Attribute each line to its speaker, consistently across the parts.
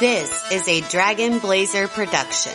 Speaker 1: This is a Dragon Blazer production.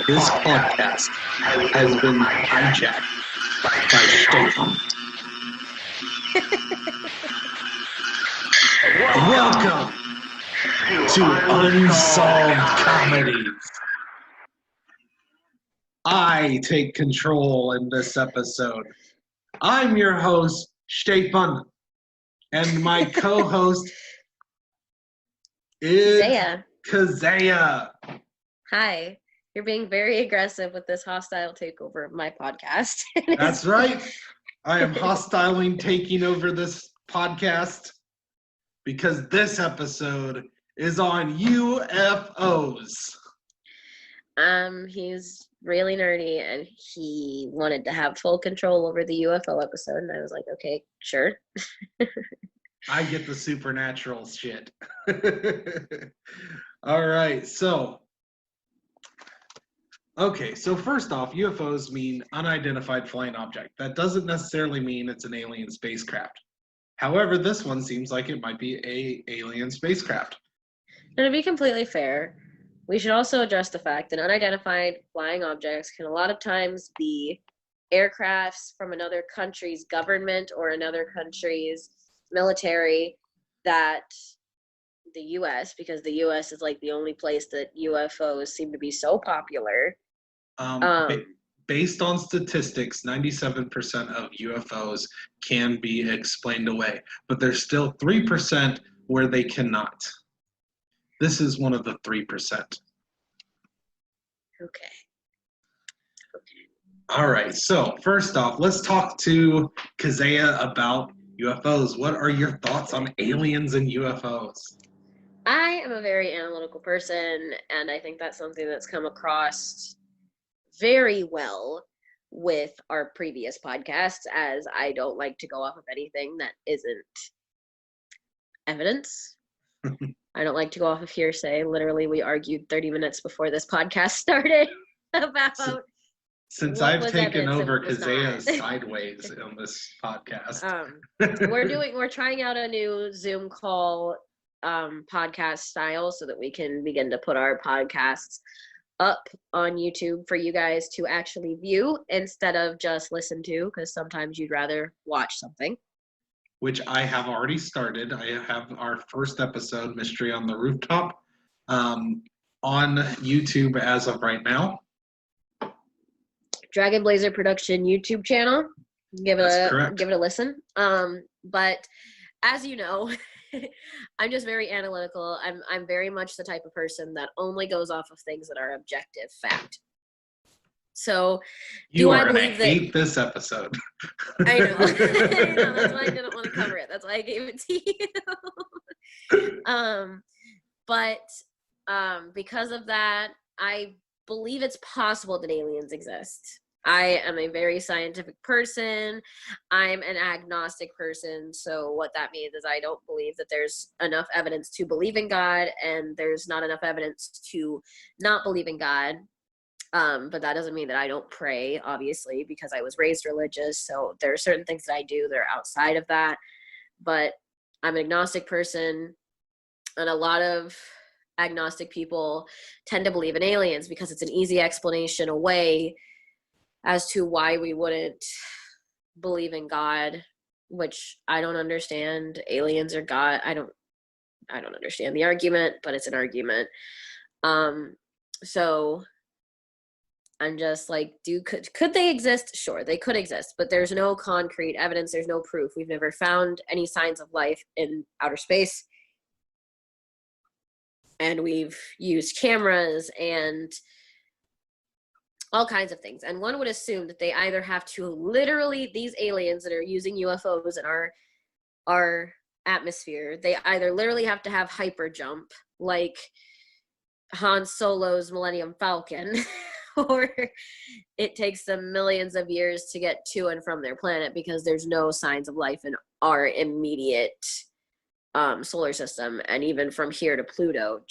Speaker 2: This podcast has been hijacked by Stefan. Welcome to Unsolved Comedies. I take control in this episode. I'm your host, Stefan, and my co-host is Kezaya.
Speaker 3: Hi. You're being very aggressive with this hostile takeover of my podcast.
Speaker 2: That's right. I am hostiling taking over this podcast because this episode is on UFOs.
Speaker 3: He's really nerdy and he wanted to have full control over the UFO episode, and I was like, okay, sure.
Speaker 2: I get the supernatural shit. All right, so first off, UFOs mean unidentified flying object. That doesn't necessarily mean it's an alien spacecraft. However, this one seems like it might be a alien spacecraft.
Speaker 3: And to be completely fair, we should also address the fact that unidentified flying objects can a lot of times be aircrafts from another country's government or another country's military that the U.S., because the U.S. is like the only place that UFOs seem to be so popular.
Speaker 2: Based on statistics, 97% of UFOs can be explained away, but there's still 3% where they cannot. This is one of the 3%.
Speaker 3: Okay.
Speaker 2: All right, so first off, let's talk to Kezaya about UFOs. What are your thoughts on aliens and UFOs?
Speaker 3: I am a very analytical person, and I think that's something that's come across very well with our previous podcasts, as I don't like to go off of anything that isn't evidence. I don't like to go off of hearsay. Literally, we argued 30 minutes before this podcast started about
Speaker 2: since I've taken over Kezaya's sideways on this podcast.
Speaker 3: We're trying out a new Zoom call podcast style so that we can begin to put our podcasts up on YouTube for you guys to actually view instead of just listen to, because sometimes you'd rather watch something.
Speaker 2: Which I have already started. I have our first episode, Mystery on the Rooftop, on YouTube as of right now.
Speaker 3: Dragon Blazer Production YouTube channel. Give it a listen. But as you know, I'm just very analytical. I'm very much the type of person that only goes off of things that are objective fact. So
Speaker 2: I hate this episode.
Speaker 3: I know. That's why I didn't want to cover it. That's why I gave it to you. But because of that, I believe it's possible that aliens exist. I am a very scientific person. I'm an agnostic person. So what that means is I don't believe that there's enough evidence to believe in God, and there's not enough evidence to not believe in God. But that doesn't mean that I don't pray, obviously, because I was raised religious. So there are certain things that I do that are outside of that. But I'm an agnostic person, and a lot of agnostic people tend to believe in aliens because it's an easy explanation away as to why we wouldn't believe in God, which I don't understand. Aliens are God. I don't understand the argument, but it's an argument. So I'm just like, could they exist? Sure, they could exist, but there's no concrete evidence. There's no proof. We've never found any signs of life in outer space. And we've used cameras and all kinds of things. And one would assume that they either have to literally, these aliens that are using UFOs in our atmosphere, they either literally have to have hyper jump, like Han Solo's Millennium Falcon, or it takes them millions of years to get to and from their planet because there's no signs of life in our immediate solar system. And even from here to Pluto,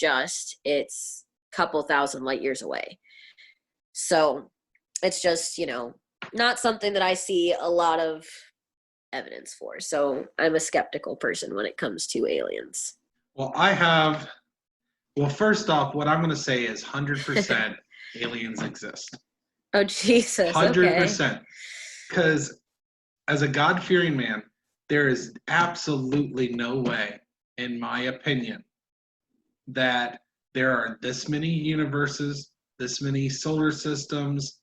Speaker 3: it's a couple thousand light years away. So it's just, not something that I see a lot of evidence for. So I'm a skeptical person when it comes to aliens.
Speaker 2: Well, first off, what I'm going to say is 100% aliens exist.
Speaker 3: Oh, Jesus.
Speaker 2: 100%. Because as a God-fearing man, there is absolutely no way, in my opinion, that there are this many universes, this many solar systems,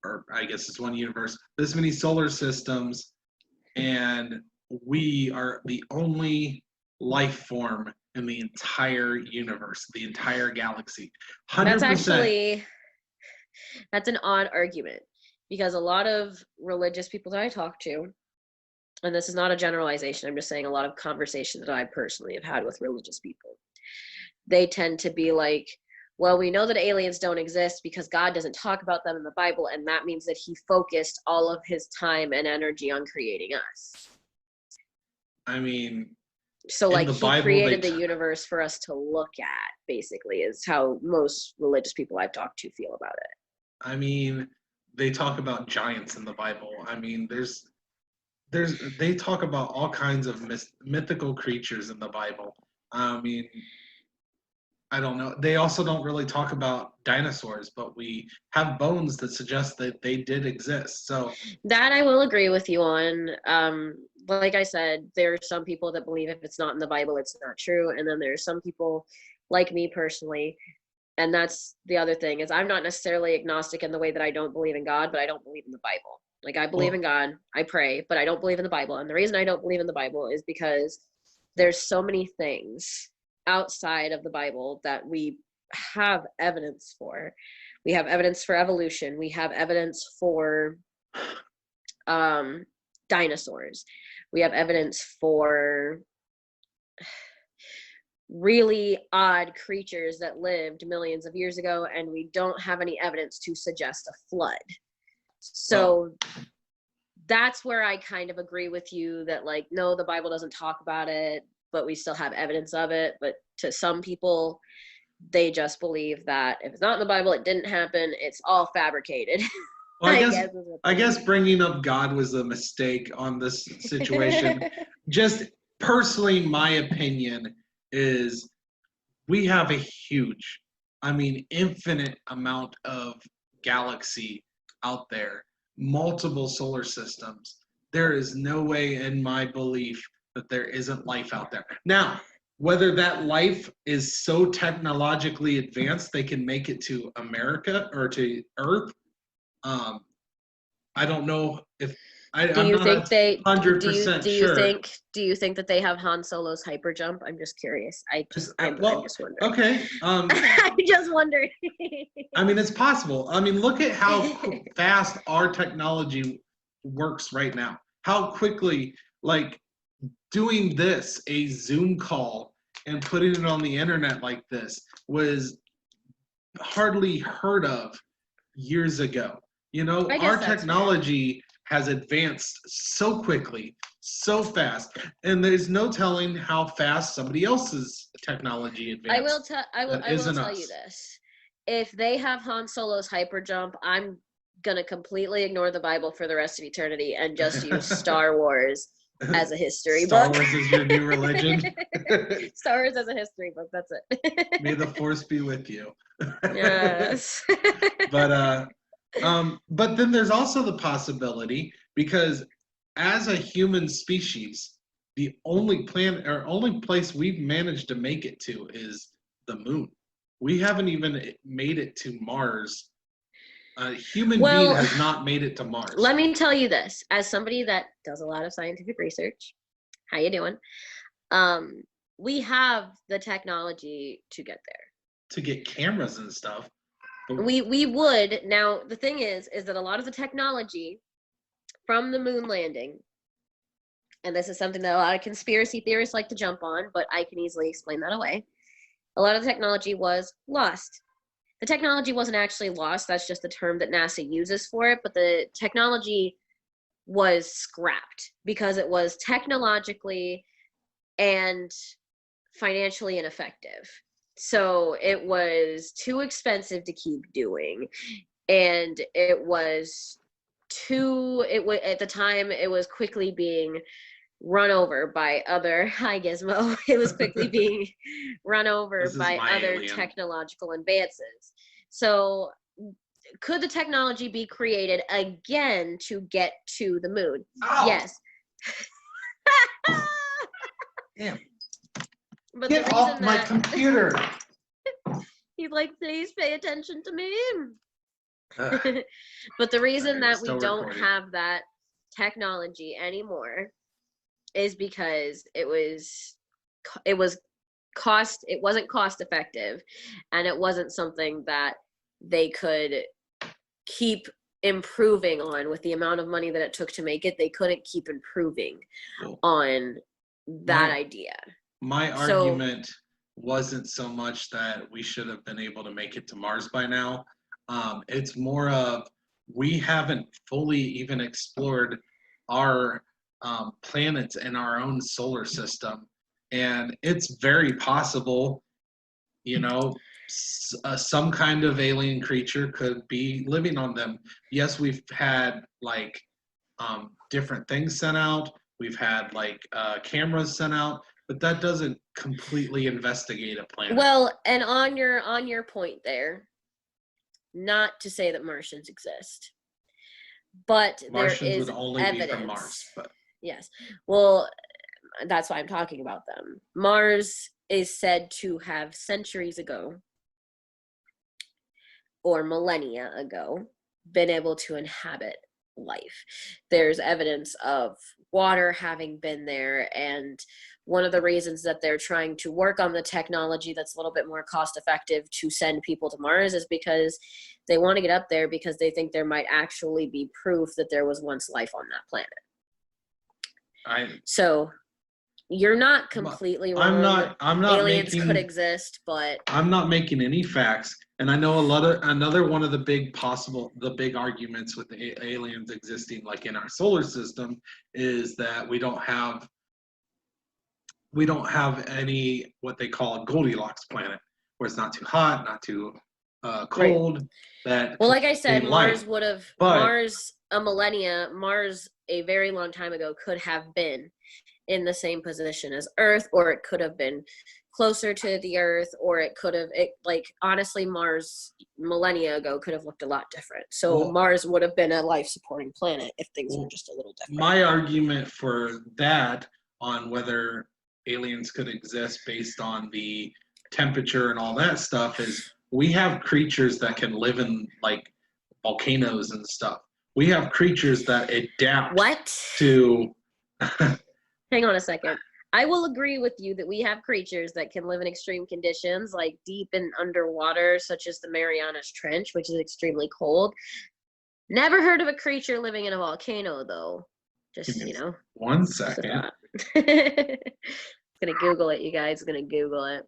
Speaker 2: or I guess it's one universe, this many solar systems, and we are the only life form in the entire universe, the entire galaxy. 100%.
Speaker 3: That's an odd argument, because a lot of religious people that I talk to, and this is not a generalization, I'm just saying a lot of conversations that I personally have had with religious people, they tend to be like, well, we know that aliens don't exist because God doesn't talk about them in the Bible, and that means that he focused all of his time and energy on creating us.
Speaker 2: I mean,
Speaker 3: so like he created the universe for us to look at, basically, is how most religious people I've talked to feel about it.
Speaker 2: I mean, they talk about giants in the Bible. I mean, they talk about all kinds of mythical creatures in the Bible. I mean, I don't know. They also don't really talk about dinosaurs, but we have bones that suggest that they did exist. So
Speaker 3: that I will agree with you on. Like I said, there are some people that believe if it's not in the Bible, it's not true. And then there's some people, like me personally, and that's the other thing, is I'm not necessarily agnostic in the way that I don't believe in God, but I don't believe in the Bible. Like, I believe in God, I pray, but I don't believe in the Bible. And the reason I don't believe in the Bible is because there's so many things outside of the Bible that we have evidence for. We have evidence for evolution. We have evidence for dinosaurs. We have evidence for really odd creatures that lived millions of years ago, and we don't have any evidence to suggest a flood. So that's where I kind of agree with you that, like, no, the Bible doesn't talk about it, but we still have evidence of it. But to some people, they just believe that if it's not in the Bible, it didn't happen. It's all fabricated.
Speaker 2: Well, I guess bringing up God was a mistake on this situation. Just personally, my opinion is we have a huge, infinite amount of galaxy out there, multiple solar systems. There is no way in my belief that there isn't life out there. Now, whether that life is so technologically advanced they can make it to America or to Earth, I don't know if I'm not 100% sure.
Speaker 3: Do you think that they have Han Solo's hyper jump? I'm just curious. I'm just wondering.
Speaker 2: Okay.
Speaker 3: I'm just wondering.
Speaker 2: It's possible. Look at how fast our technology works right now. How quickly, like, doing this, a Zoom call, and putting it on the internet like this was hardly heard of years ago. Our technology has advanced so quickly, so fast, and there's no telling how fast somebody else's technology advanced.
Speaker 3: I will tell you this. If they have Han Solo's hyper jump, I'm gonna completely ignore the Bible for the rest of eternity and just use Star Wars as a history
Speaker 2: Star
Speaker 3: book.
Speaker 2: Wars is your new religion.
Speaker 3: Star Wars as a history book. That's it.
Speaker 2: May the Force be with you.
Speaker 3: Yes.
Speaker 2: But then there's also the possibility, because as a human species, the only planet or only place we've managed to make it to is the moon. We haven't even made it to Mars. A human being has not made it to Mars.
Speaker 3: Let me tell you this, as somebody that does a lot of scientific research. How you doing? We have the technology to get there.
Speaker 2: To get cameras and stuff.
Speaker 3: We would. Now, the thing is that a lot of the technology from the moon landing, and this is something that a lot of conspiracy theorists like to jump on, but I can easily explain that away. A lot of the technology was lost. The technology wasn't actually lost. That's just the term that NASA uses for it. But the technology was scrapped because it was technologically and financially ineffective. So it was too expensive to keep doing. And at the time, it was quickly being run over by other, hi Gizmo, it was quickly being run over by other technological advances. So could the technology be created again to get to the moon?
Speaker 2: Ow.
Speaker 3: Yes.
Speaker 2: Damn.
Speaker 3: But
Speaker 2: get off my computer.
Speaker 3: He's like, please pay attention to me. But the reason that we don't have that technology anymore is because it wasn't cost effective, and it wasn't something that they could keep improving on. With the amount of money that it took to make it, they couldn't keep improving on that idea.
Speaker 2: My argument wasn't so much that we should have been able to make it to Mars by now. It's more of, we haven't fully even explored our planets in our own solar system, and it's very possible, some kind of alien creature could be living on them. Yes, we've had different things sent out. We've had cameras sent out, but that doesn't completely investigate a planet.
Speaker 3: Well, and on your point there, not to say that Martians exist, but
Speaker 2: Martians
Speaker 3: there is
Speaker 2: would only
Speaker 3: evidence.
Speaker 2: be from Mars. But.
Speaker 3: Yes. Well, that's why I'm talking about them. Mars is said to have centuries ago, or millennia ago, been able to inhabit life. There's evidence of water having been there, and one of the reasons that they're trying to work on the technology that's a little bit more cost effective to send people to Mars is because they want to get up there, because they think there might actually be proof that there was once life on that planet. So you're not completely wrong.
Speaker 2: I'm not
Speaker 3: aliens could exist, but
Speaker 2: I'm not making any facts. And I know another one of the big arguments with the aliens existing in our solar system is that we don't have any what they call a Goldilocks planet, where it's not too hot, not too cold.
Speaker 3: Right. Well, like I said, Mars would have Mars a very long time ago could have been in the same position as Earth, or it could have been closer to the Earth, or it could have honestly, Mars millennia ago could have looked a lot different. So Mars would have been a life-supporting planet if things were just a little different.
Speaker 2: My argument for that, on whether aliens could exist based on the temperature and all that stuff, is we have creatures that can live in volcanoes and stuff. We have creatures that adapt to
Speaker 3: Hang on a second. I will agree with you that we have creatures that can live in extreme conditions, like deep and underwater, such as the Marianas Trench, which is extremely cold. Never heard of a creature living in a volcano, though. Just,
Speaker 2: 1 second.
Speaker 3: Gonna Google it, you guys. Gonna Google it.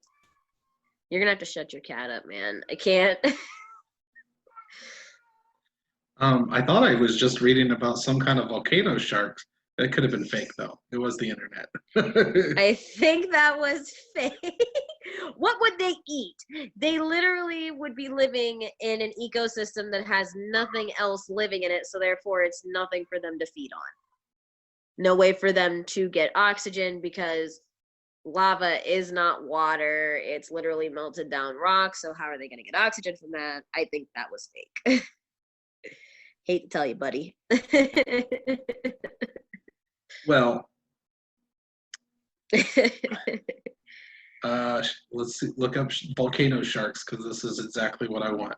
Speaker 3: You're gonna have to shut your cat up, man. I can't.
Speaker 2: I thought I was just reading about some kind of volcano sharks. That could have been fake, though. It was the internet.
Speaker 3: I think that was fake. What would they eat? They literally would be living in an ecosystem that has nothing else living in it, so therefore it's nothing for them to feed on. No way for them to get oxygen because lava is not water. It's literally melted down rock. So how are they going to get oxygen from that? I think that was fake. Hate to tell you, buddy.
Speaker 2: Well, let's see, look up volcano sharks because this is exactly what I want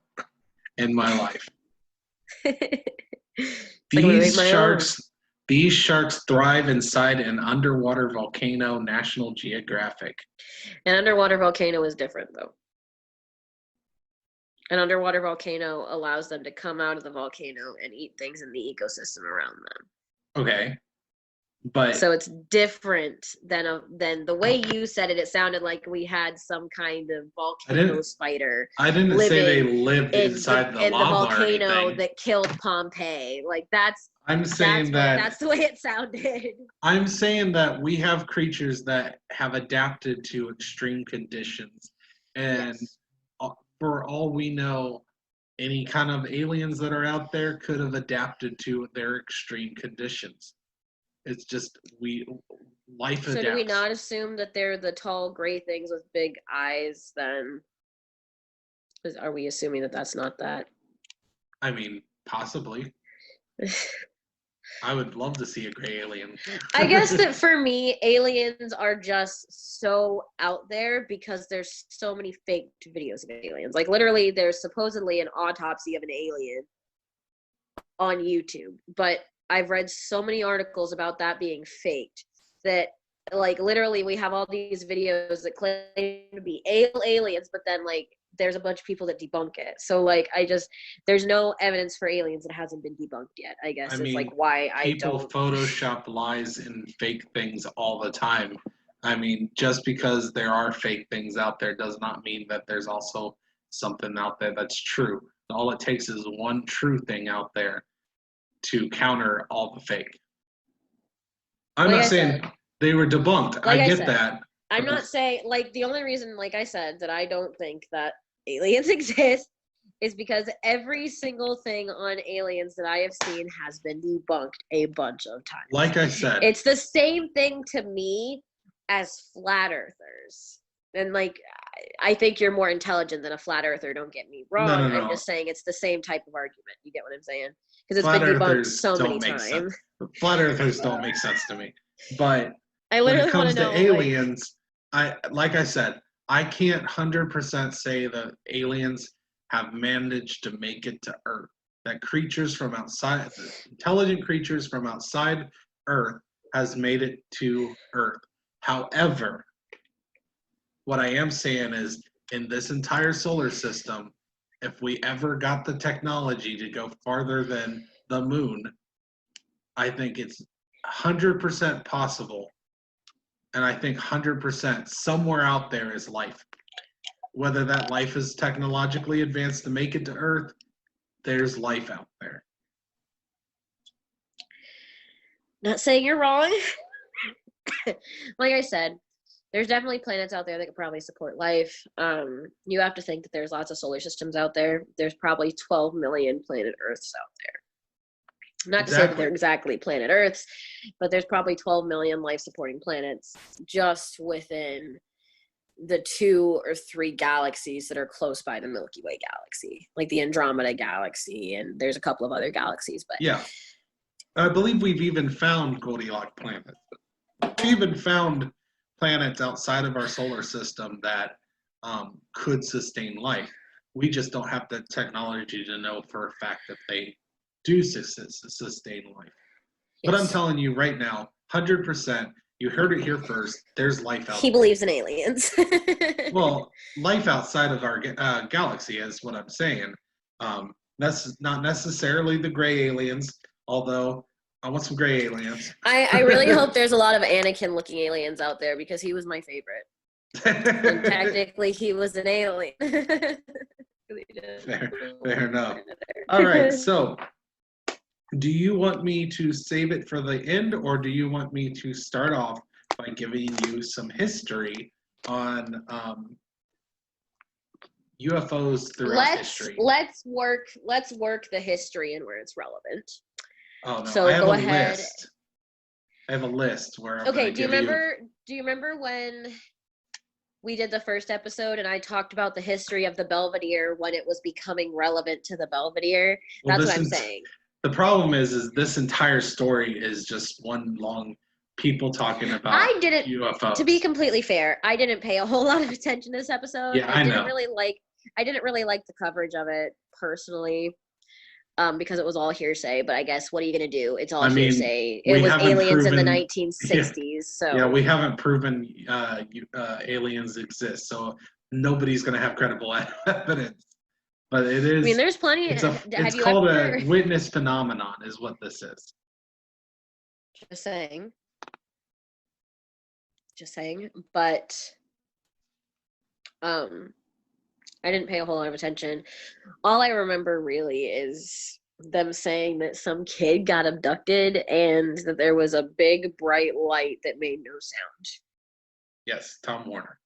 Speaker 2: in my life. These sharks thrive inside an underwater volcano. National Geographic.
Speaker 3: An underwater volcano is different, though. An underwater volcano allows them to come out of the volcano and eat things in the ecosystem around them.
Speaker 2: Okay. But
Speaker 3: so it's different than the way you said it. It sounded like we had some kind of volcano spider.
Speaker 2: I didn't say they lived inside the lava
Speaker 3: volcano that killed Pompeii. Like that's the way it sounded.
Speaker 2: I'm saying that we have creatures that have adapted to extreme conditions, and for all we know, any kind of aliens that are out there could have adapted to their extreme conditions. It's just life adapts.
Speaker 3: So do we not assume that they're the tall gray things with big eyes then? Are we assuming that that's not that?
Speaker 2: I mean, possibly. I would love to see a gray alien.
Speaker 3: I guess that for me, aliens are just so out there because there's so many faked videos of aliens. Like literally there's supposedly an autopsy of an alien on YouTube, but I've read so many articles about that being faked that like literally we have all these videos that claim to be aliens, but then like there's a bunch of people that debunk it. So like there's no evidence for aliens that hasn't been debunked yet. I guess it's like why
Speaker 2: people Photoshop lies and fake things all the time. I mean, just because there are fake things out there does not mean that there's also something out there that's true. All it takes is one true thing out there to counter all the fake. I'm not saying they were debunked. I get that.
Speaker 3: I'm not saying, like, the only reason, like I said, that I don't think that aliens exist is because every single thing on aliens that I have seen has been debunked a bunch of times.
Speaker 2: Like I said.
Speaker 3: It's the same thing to me as flat earthers. And, like, I think you're more intelligent than a flat earther, don't get me wrong. No. I'm just saying it's the same type of argument. You get what I'm saying? Because it's been debunked so many times.
Speaker 2: Flat earthers don't make sense to me. But
Speaker 3: I literally
Speaker 2: when it comes to aliens, like I said, I can't 100% say that aliens have managed to make it to Earth. That creatures from outside, intelligent creatures from outside Earth has made it to Earth. However, what I am saying is in this entire solar system, if we ever got the technology to go farther than the moon, I think it's 100% possible. And I think 100% somewhere out there is life. Whether that life is technologically advanced to make it to Earth, there's life out there.
Speaker 3: Not saying you're wrong. Like I said, there's definitely planets out there that could probably support life. You have to think that there's lots of solar systems out there. There's probably 12 million planet Earths out there. Not to say that they're exactly planet Earths, but there's probably 12 million life-supporting planets just within the 2 or 3 galaxies that are close by the Milky Way galaxy, like the Andromeda galaxy, and there's a couple of other galaxies. But
Speaker 2: yeah, I believe we've even found Goldilocks planets. We even found planets outside of our solar system that could sustain life. We just don't have the technology to know for a fact that they do sustain life. Yes. But I'm telling you right now, 100%, you heard it here first, there's life out there.
Speaker 3: He believes in aliens.
Speaker 2: Well, life outside of our galaxy is what I'm saying. That's not necessarily the gray aliens, although I want some gray aliens.
Speaker 3: I really hope there's a lot of Anakin-looking aliens out there because he was my favorite. And technically, he was an alien.
Speaker 2: Fair enough. All right, so do you want me to save it for the end, or do you want me to start off by giving you some history on UFOs throughout history?
Speaker 3: Let's work the history and where it's relevant.
Speaker 2: Oh no,
Speaker 3: so
Speaker 2: I have
Speaker 3: go
Speaker 2: a
Speaker 3: ahead.
Speaker 2: list. I have a list where I'm
Speaker 3: Okay, do you remember when we did the first episode and I talked about the history of the Belvedere when it was becoming relevant to the Belvedere?
Speaker 2: Well,
Speaker 3: That's what I'm saying.
Speaker 2: The problem is this entire story is just one long people talking about UFOs.
Speaker 3: To be completely fair, I didn't pay a whole lot of attention to this episode.
Speaker 2: Yeah, I know.
Speaker 3: I didn't really like the coverage of it personally. Because it was all hearsay, but I guess what are you gonna do? It's all hearsay. It was aliens in the 1960s, so
Speaker 2: yeah, we haven't proven aliens exist, so nobody's gonna have credible evidence. But it is.
Speaker 3: I mean, there's plenty.
Speaker 2: It's called a witness phenomenon, is what this is.
Speaker 3: Just saying. But I didn't pay a whole lot of attention. All I remember really is them saying that some kid got abducted and that there was a big bright light that made no sound.
Speaker 2: Yes, Tom Warner.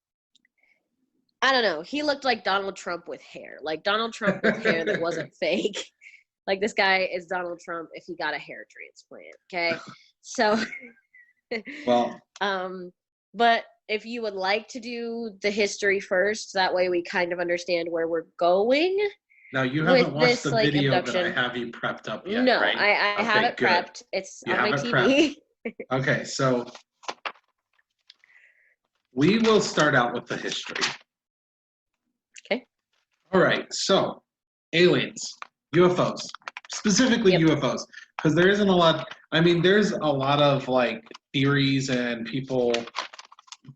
Speaker 3: I don't know. He looked like Donald Trump with hair. Like Donald Trump with hair that wasn't fake. Like this guy is Donald Trump if he got a hair transplant. Okay. So
Speaker 2: well,
Speaker 3: but if you would like to do the history first, that way we kind of understand where we're going.
Speaker 2: Now, you haven't watched the video abduction. That I have you prepped up yet,
Speaker 3: no,
Speaker 2: right?
Speaker 3: I have it prepped. It's on my TV.
Speaker 2: Okay, so we will start out with the history.
Speaker 3: Okay.
Speaker 2: All right, so aliens, UFOs, specifically UFOs, because there isn't a lot. I mean, there's a lot of like theories and people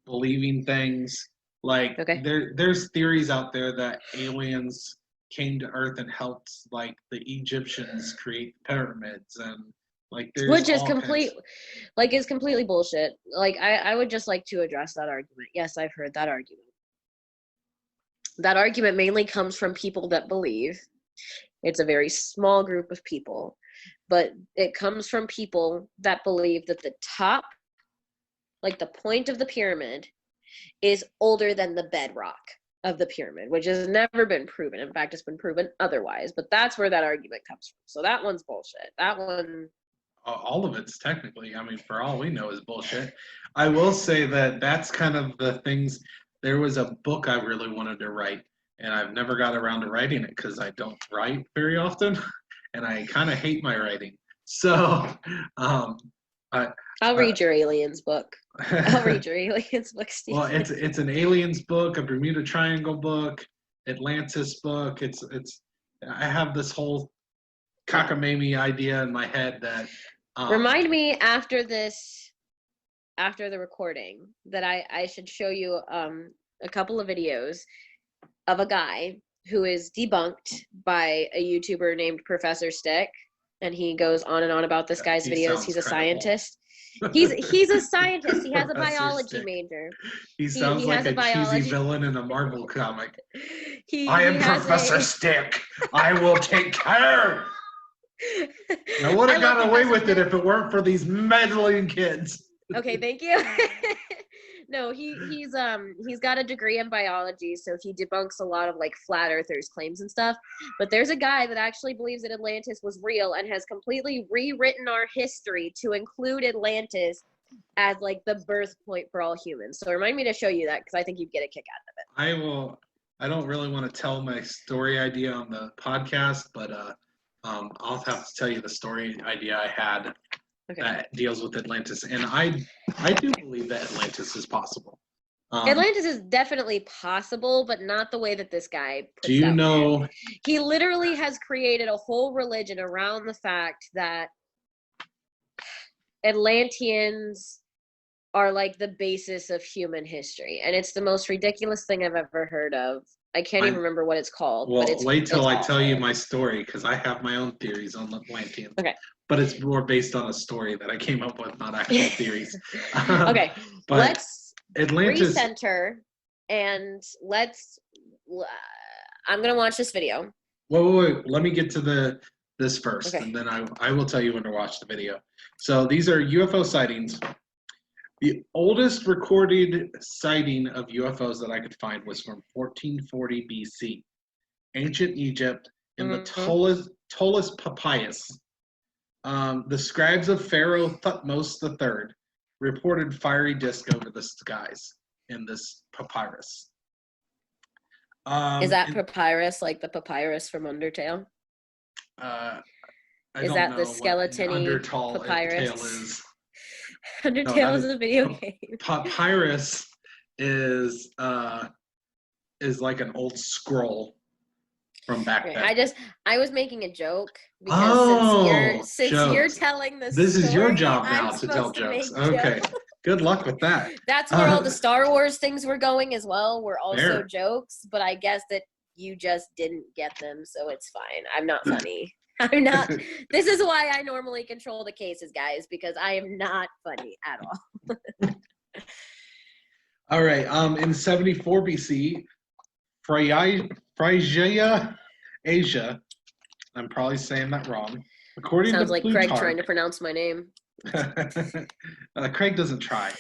Speaker 2: believing things. Like there's theories out there that aliens came to Earth and helped like the Egyptians create pyramids, and like there's
Speaker 3: which is is completely bullshit. Like I would just like to address that argument. Yes, I've heard that argument. That argument mainly comes from people that believe. It's a very small group of people, but it comes from people that believe that the top, like the point of the pyramid, is older than the bedrock of the pyramid, which has never been proven. In fact, it's been proven otherwise, but that's where that argument comes from. So that one's bullshit. That one...
Speaker 2: all of it's technically, I mean, for all we know, is bullshit. I will say that that's kind of the things. There was a book I really wanted to write, and I've never got around to writing it because I don't write very often, and I kind of hate my writing. So
Speaker 3: I'll read your aliens book. I'll read your aliens book, Steve.
Speaker 2: Well, it's an aliens book, a Bermuda Triangle book, Atlantis book. I have this whole cockamamie idea in my head that
Speaker 3: remind me after the recording that I should show you a couple of videos of a guy who is debunked by a YouTuber named Professor Stick, and he goes on and on about this guy's videos. He's a scientist. He's a scientist. He has a biology major.
Speaker 2: He sounds like a cheesy villain in a Marvel comic. I am Professor Stick. I will take care. I would have got away with it if it weren't for these meddling kids.
Speaker 3: Okay, thank you. No, he's got a degree in biology, so he debunks a lot of like flat earthers' claims and stuff. But there's a guy that actually believes that Atlantis was real and has completely rewritten our history to include Atlantis as like the birth point for all humans. So remind me to show you that because I think you'd get a kick out of it.
Speaker 2: I will. I don't really want to tell my story idea on the podcast, but I'll have to tell you the story idea I had. Okay. That deals with Atlantis, and I do believe that Atlantis is possible.
Speaker 3: Atlantis is definitely possible, but not the way that this guy puts
Speaker 2: do you know
Speaker 3: there. He literally has created a whole religion around the fact that Atlanteans are like the basis of human history, and it's the most ridiculous thing I've ever heard of. I can't even remember what it's called.
Speaker 2: Well,
Speaker 3: but
Speaker 2: wait till I tell you my story, because I have my own theories on Atlanteans.
Speaker 3: Okay.
Speaker 2: But it's more based on a story that I came up with, not actual theories.
Speaker 3: Okay, let's
Speaker 2: Atlantis...
Speaker 3: recenter, and I'm going to watch this video.
Speaker 2: Wait. Let me get to this first, and then I will tell you when to watch the video. So these are UFO sightings. The oldest recorded sighting of UFOs that I could find was from 1440 BC. Ancient Egypt in the Ptolus Papyrus. The scribes of Pharaoh Thutmose III reported fiery disk over the skies in this papyrus.
Speaker 3: Is that papyrus like the papyrus from Undertale?
Speaker 2: Is
Speaker 3: that the skeleton-y papyrus?
Speaker 2: Is.
Speaker 3: Undertale is a video game.
Speaker 2: Papyrus is like an old scroll from back then.
Speaker 3: I was making a joke because since you're telling this
Speaker 2: is your job now to tell jokes. Okay. Good luck with that.
Speaker 3: That's where all the Star Wars things were going as well. Were also jokes, but I guess that you just didn't get them, so it's fine. I'm not funny. I'm not. This is why I normally control the cases, guys, because I am not funny at all.
Speaker 2: All right. In 74 BC, Phrygia, Asia. I'm probably saying that wrong.
Speaker 3: Sounds like Craig trying to pronounce my name.
Speaker 2: Craig doesn't try.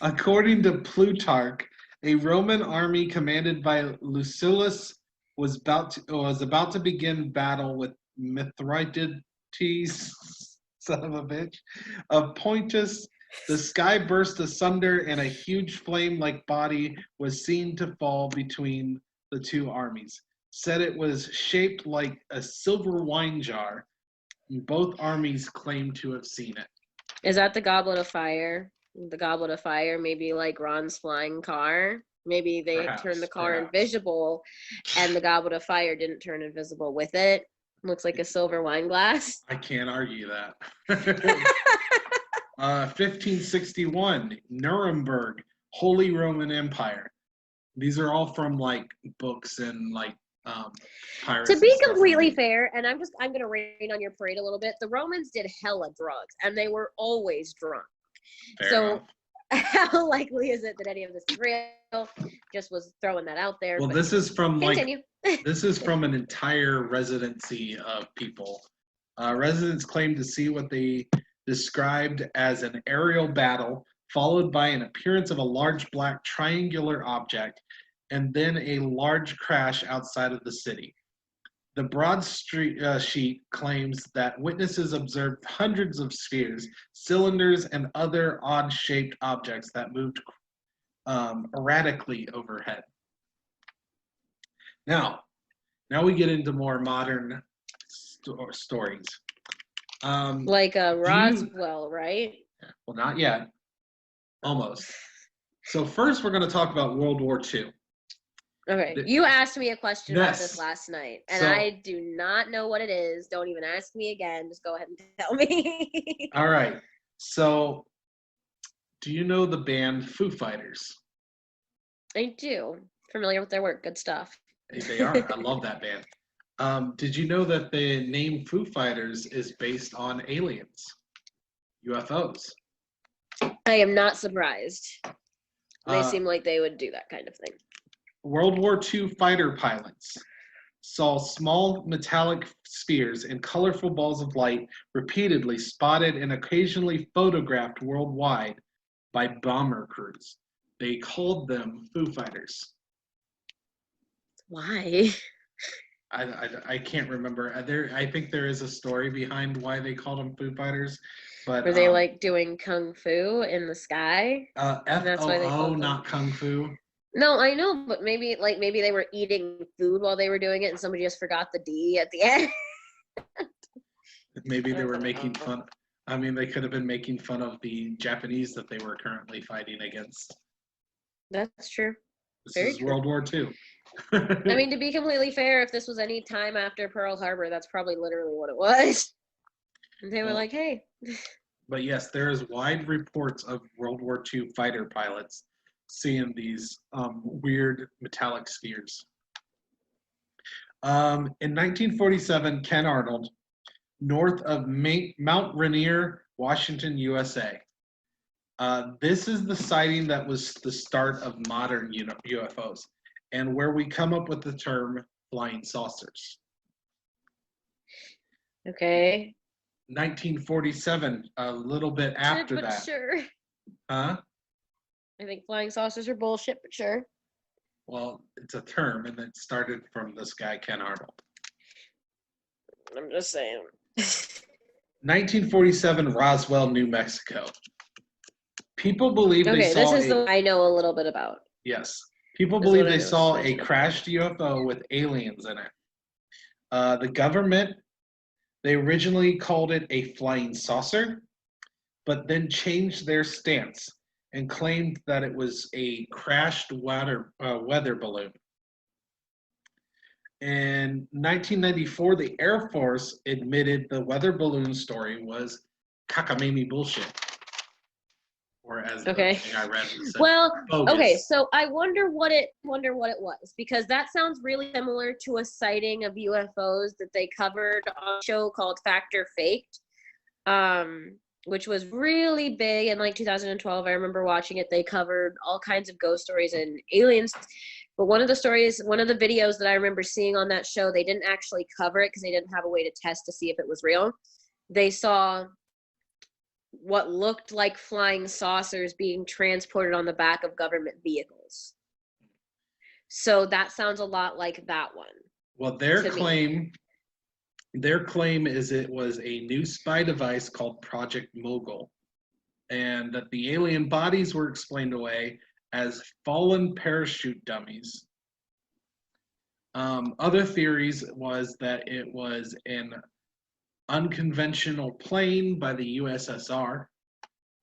Speaker 2: According to Plutarch, a Roman army commanded by Lucullus was about to begin battle with Mithridates, son of a bitch, of Pontus. The sky burst asunder, and a huge flame-like body was seen to fall between the two armies. Said it was shaped like a silver wine jar. Both armies claimed to have seen it.
Speaker 3: Is that the Goblet of Fire? The Goblet of Fire, maybe like Ron's flying car. Maybe they turned the car invisible, and the Goblet of Fire didn't turn invisible with it. Looks like a silver wine glass.
Speaker 2: I can't argue that. 1561, Nuremberg, Holy Roman Empire. These are all from like books and like pirates.
Speaker 3: To be completely fair, and I'm gonna rain on your parade a little bit. The Romans did hella drugs, and they were always drunk. Fair enough. How likely is it that any of this is real? Just was throwing that out there.
Speaker 2: Well, this is from this is from an entire residency of people. Residents claim to see what they described as an aerial battle, followed by an appearance of a large black triangular object, and then a large crash outside of the city. The broad sheet claims that witnesses observed hundreds of spheres, cylinders, and other odd-shaped objects that moved erratically overhead. Now we get into more modern stories.
Speaker 3: Like Roswell, right?
Speaker 2: Well, not yet. Almost. So first, we're going to talk about World War II.
Speaker 3: Okay, you asked me a question about this last night, and I do not know what it is. Don't even ask me again. Just go ahead and tell me.
Speaker 2: All right. So, do you know the band Foo Fighters?
Speaker 3: I do. Familiar with their work. Good stuff.
Speaker 2: They are. I love that band. Did you know that the name Foo Fighters is based on aliens, UFOs?
Speaker 3: I am not surprised. They seem like they would do that kind of thing.
Speaker 2: World War II fighter pilots saw small metallic spheres and colorful balls of light repeatedly spotted and occasionally photographed worldwide by bomber crews. They called them Foo Fighters.
Speaker 3: Why?
Speaker 2: I can't remember. I think there is a story behind why they called them Foo Fighters. But
Speaker 3: were they like doing kung fu in the sky?
Speaker 2: FOO, not kung fu.
Speaker 3: No, I know, but maybe they were eating food while they were doing it, and somebody just forgot the D at the end.
Speaker 2: Maybe they were making fun. I mean, they could have been making fun of the Japanese that they were currently fighting against.
Speaker 3: That's true.
Speaker 2: This is World War II.
Speaker 3: I mean, to be completely fair, if this was any time after Pearl Harbor, that's probably literally what it was. And they were like, hey.
Speaker 2: But yes, there is wide reports of World War II fighter pilots seeing these weird metallic spheres. In 1947, Ken Arnold, north of Mount Rainier, Washington, USA. This is the sighting that was the start of modern UFOs, and where we come up with the term flying saucers.
Speaker 3: Okay.
Speaker 2: 1947, a little bit after that.
Speaker 3: Sure.
Speaker 2: Huh?
Speaker 3: I think flying saucers are bullshit, but sure.
Speaker 2: Well, it's a term, and it started from this guy, Ken Arnold.
Speaker 3: I'm just saying.
Speaker 2: 1947, Roswell, New Mexico. People believe they saw
Speaker 3: this is the one I know a little bit about.
Speaker 2: Yes. People believe they saw a crashed UFO with aliens in it. The government, they originally called it a flying saucer, but then changed their stance and claimed that it was a crashed weather balloon. In 1994, the Air Force admitted the weather balloon story was cockamamie bullshit. Or as the thing I read said, bogus.
Speaker 3: Okay, so I wonder what it was, because that sounds really similar to a sighting of UFOs that they covered on a show called Fact or Faked, which was really big in like 2012. I remember watching it. They covered all kinds of ghost stories and aliens. But one of the videos that I remember seeing on that show, they didn't actually cover it because they didn't have a way to test to see if it was real. They saw what looked like flying saucers being transported on the back of government vehicles. So that sounds a lot like that one.
Speaker 2: Well, their claim is it was a new spy device called Project Mogul, and that the alien bodies were explained away as fallen parachute dummies. Other theories was that it was an unconventional plane by the USSR,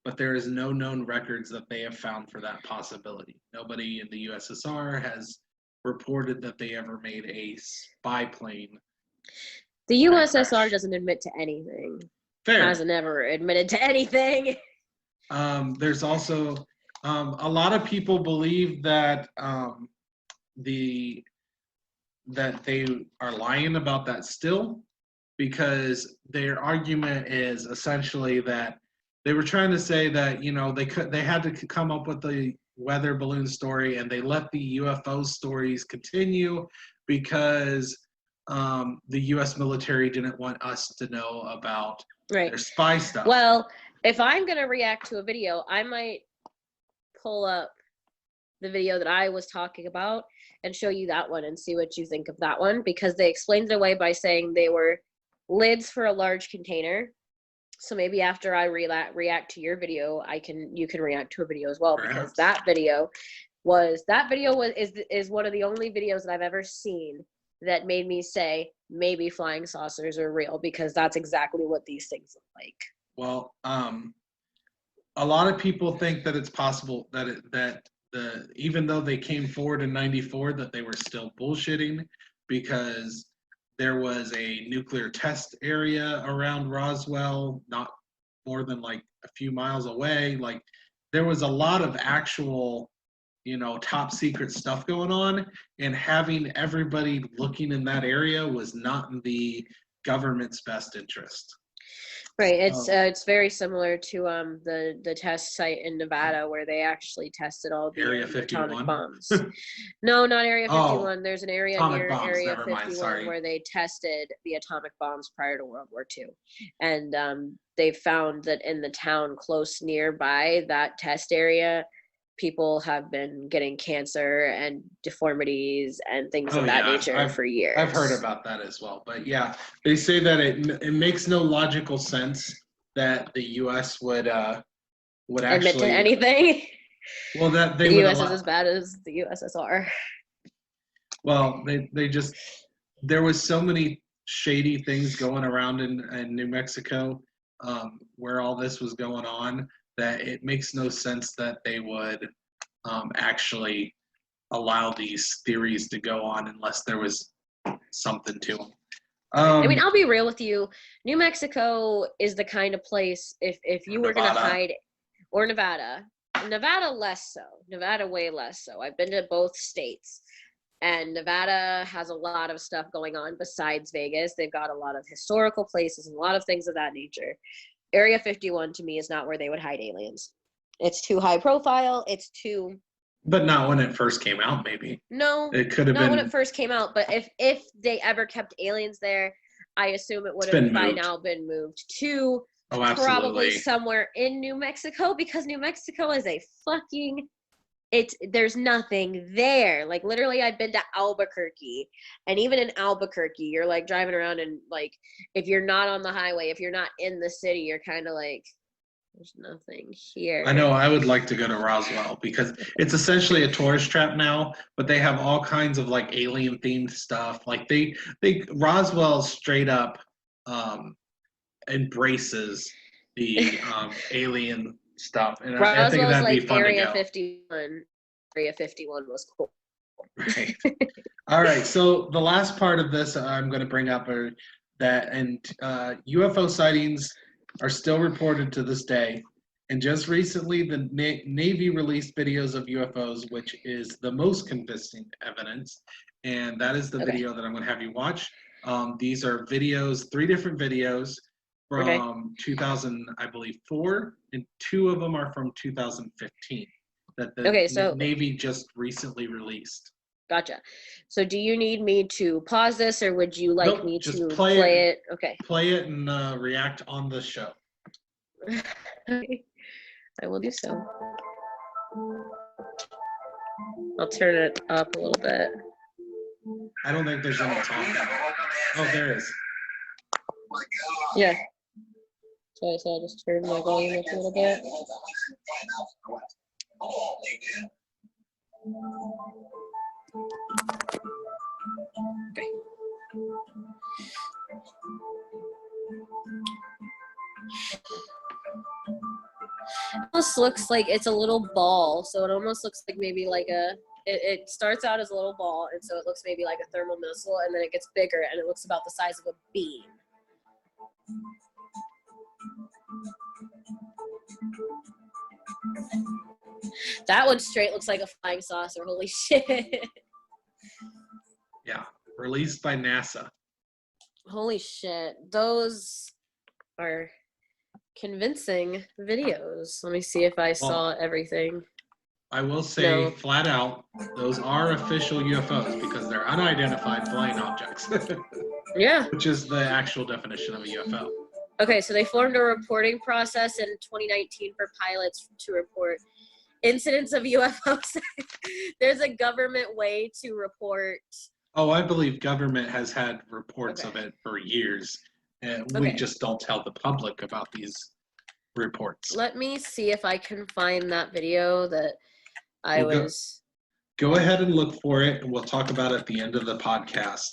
Speaker 2: but there is no known records that they have found for that possibility. Nobody in the USSR has reported that they ever made a spy plane.
Speaker 3: The USSR doesn't admit to anything.
Speaker 2: Fair.
Speaker 3: Hasn't ever admitted to anything.
Speaker 2: There's also a lot of people believe that that they are lying about that still, because their argument is essentially that they were trying to say that, you know, they had to come up with the weather balloon story, and they let the UFO stories continue because the U.S. military didn't want us to know about their spy stuff.
Speaker 3: Well, if I'm going to react to a video, I might pull up the video that I was talking about and show you that one and see what you think of that one, because they explained it away by saying they were lids for a large container. So maybe after I react to your video, you can react to a video as well. Perhaps. Because that video is one of the only videos that I've ever seen that made me say maybe flying saucers are real, because that's exactly what these things look like.
Speaker 2: Well, a lot of people think that it's possible that even though they came forward in '94, that they were still bullshitting, because there was a nuclear test area around Roswell, not more than like a few miles away. Like, there was a lot of actual, you know, top secret stuff going on, and having everybody looking in that area was not in the government's best interest.
Speaker 3: Right. It's very similar to the test site in Nevada where they actually tested all the atomic bombs. No, not Area 51. There's an area near Area 51 where they tested the atomic bombs prior to World War II. And they found that in the town close nearby that test area, people have been getting cancer and deformities and things of that nature for years.
Speaker 2: I've heard about that as well. But yeah, they say that it makes no logical sense that the U.S. would actually
Speaker 3: admit to anything.
Speaker 2: Well, that
Speaker 3: the U.S. is as bad as the USSR.
Speaker 2: Well, they just, there was so many shady things going around in New Mexico where all this was going on, that it makes no sense that they would actually allow these theories to go on unless there was something to them.
Speaker 3: I mean, I'll be real with you. New Mexico is the kind of place, if you were going to hide, or Nevada less so. Nevada way less so. I've been to both states, and Nevada has a lot of stuff going on besides Vegas. They've got a lot of historical places and a lot of things of that nature. Area 51 to me is not where they would hide aliens. It's too high profile. It's too.
Speaker 2: But not when it first came out, maybe.
Speaker 3: No,
Speaker 2: it could have been.
Speaker 3: Not when it first came out. But if they ever kept aliens there, I assume it would have by now been moved to probably somewhere in New Mexico, because New Mexico is a fucking there's nothing there. Like literally I've been to Albuquerque, and even in Albuquerque you're like driving around, and like if you're not on the highway, if you're not in the city, you're kind of like, there's nothing here.
Speaker 2: I know I would like to go to Roswell because it's essentially a tourist trap now, but they have all kinds of like alien themed stuff. Like they Roswell straight up embraces the alien stuff, and I think that'd be fun
Speaker 3: Area
Speaker 2: to go.
Speaker 3: 51. Area 51 was cool.
Speaker 2: Right. All right. So the last part of this I'm going to bring up are that, and UFO sightings are still reported to this day. And just recently, the Navy released videos of UFOs, which is the most convincing evidence. And that is the video that I'm going to have you watch. These are videos, 3 different videos from 2000, I believe, 4, and 2 of them are from 2015 that the Navy just recently released.
Speaker 3: Gotcha. So do you need me to pause this, or would you like me to play it? Okay.
Speaker 2: Play it and react on the show.
Speaker 3: I will do so. I'll turn it up a little bit.
Speaker 2: I don't think there's any talking. Oh, there is.
Speaker 3: Yeah. So I'll just turn my volume up a little bit. Okay. It almost looks like it's a little ball, so it almost looks like maybe like it starts out as a little ball, and so it looks maybe like a thermal missile, and then it gets bigger, and it looks about the size of a bean. That one straight looks like a flying saucer. Holy shit.
Speaker 2: Yeah, released by NASA.
Speaker 3: Holy shit. Those are convincing videos. Let me see if I saw everything.
Speaker 2: I will say flat out, those are official UFOs because they're unidentified flying objects.
Speaker 3: Yeah.
Speaker 2: Which is the actual definition of a UFO.
Speaker 3: Okay, so they formed a reporting process in 2019 for pilots to report incidents of UFOs. There's a government way to report.
Speaker 2: Oh, I believe government has had reports of it for years. And we just don't tell the public about these reports.
Speaker 3: Let me see if I can find that video that I was.
Speaker 2: Go ahead and look for it, and we'll talk about it at the end of the podcast.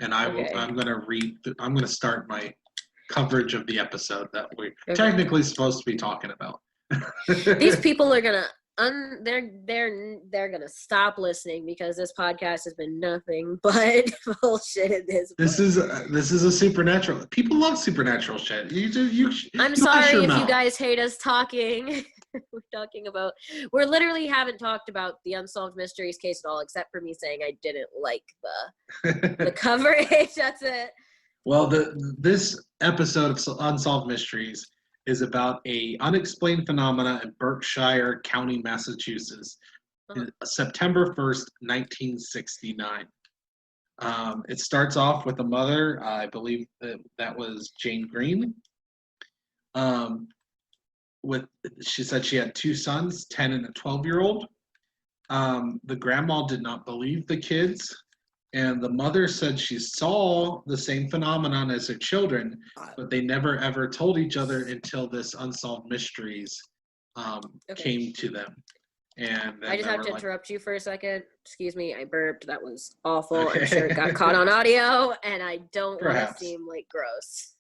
Speaker 2: And I'm going to I'm going to start my coverage of the episode that we're technically supposed to be talking about.
Speaker 3: These people are going to they're gonna stop listening because this podcast has been nothing but bullshit at this point.
Speaker 2: This is a supernatural. People love supernatural shit.
Speaker 3: I'm sorry if you guys hate us talking. We're literally haven't talked about the Unsolved Mysteries case at all, except for me saying I didn't like the coverage. That's it.
Speaker 2: Well, this episode of Unsolved Mysteries is about a unexplained phenomena in Berkshire County, Massachusetts, September 1st, 1969. It starts off with a mother, I believe that was Jane Green. She said she had 2 sons, 10 and a 12-year-old. The grandma did not believe the kids. And the mother said she saw the same phenomenon as her children, but they never ever told each other until this Unsolved Mysteries came to them. And
Speaker 3: I just have to interrupt you for a second. Excuse me, I burped. That was awful. I'm sure it got caught on audio, and I don't want to seem like gross.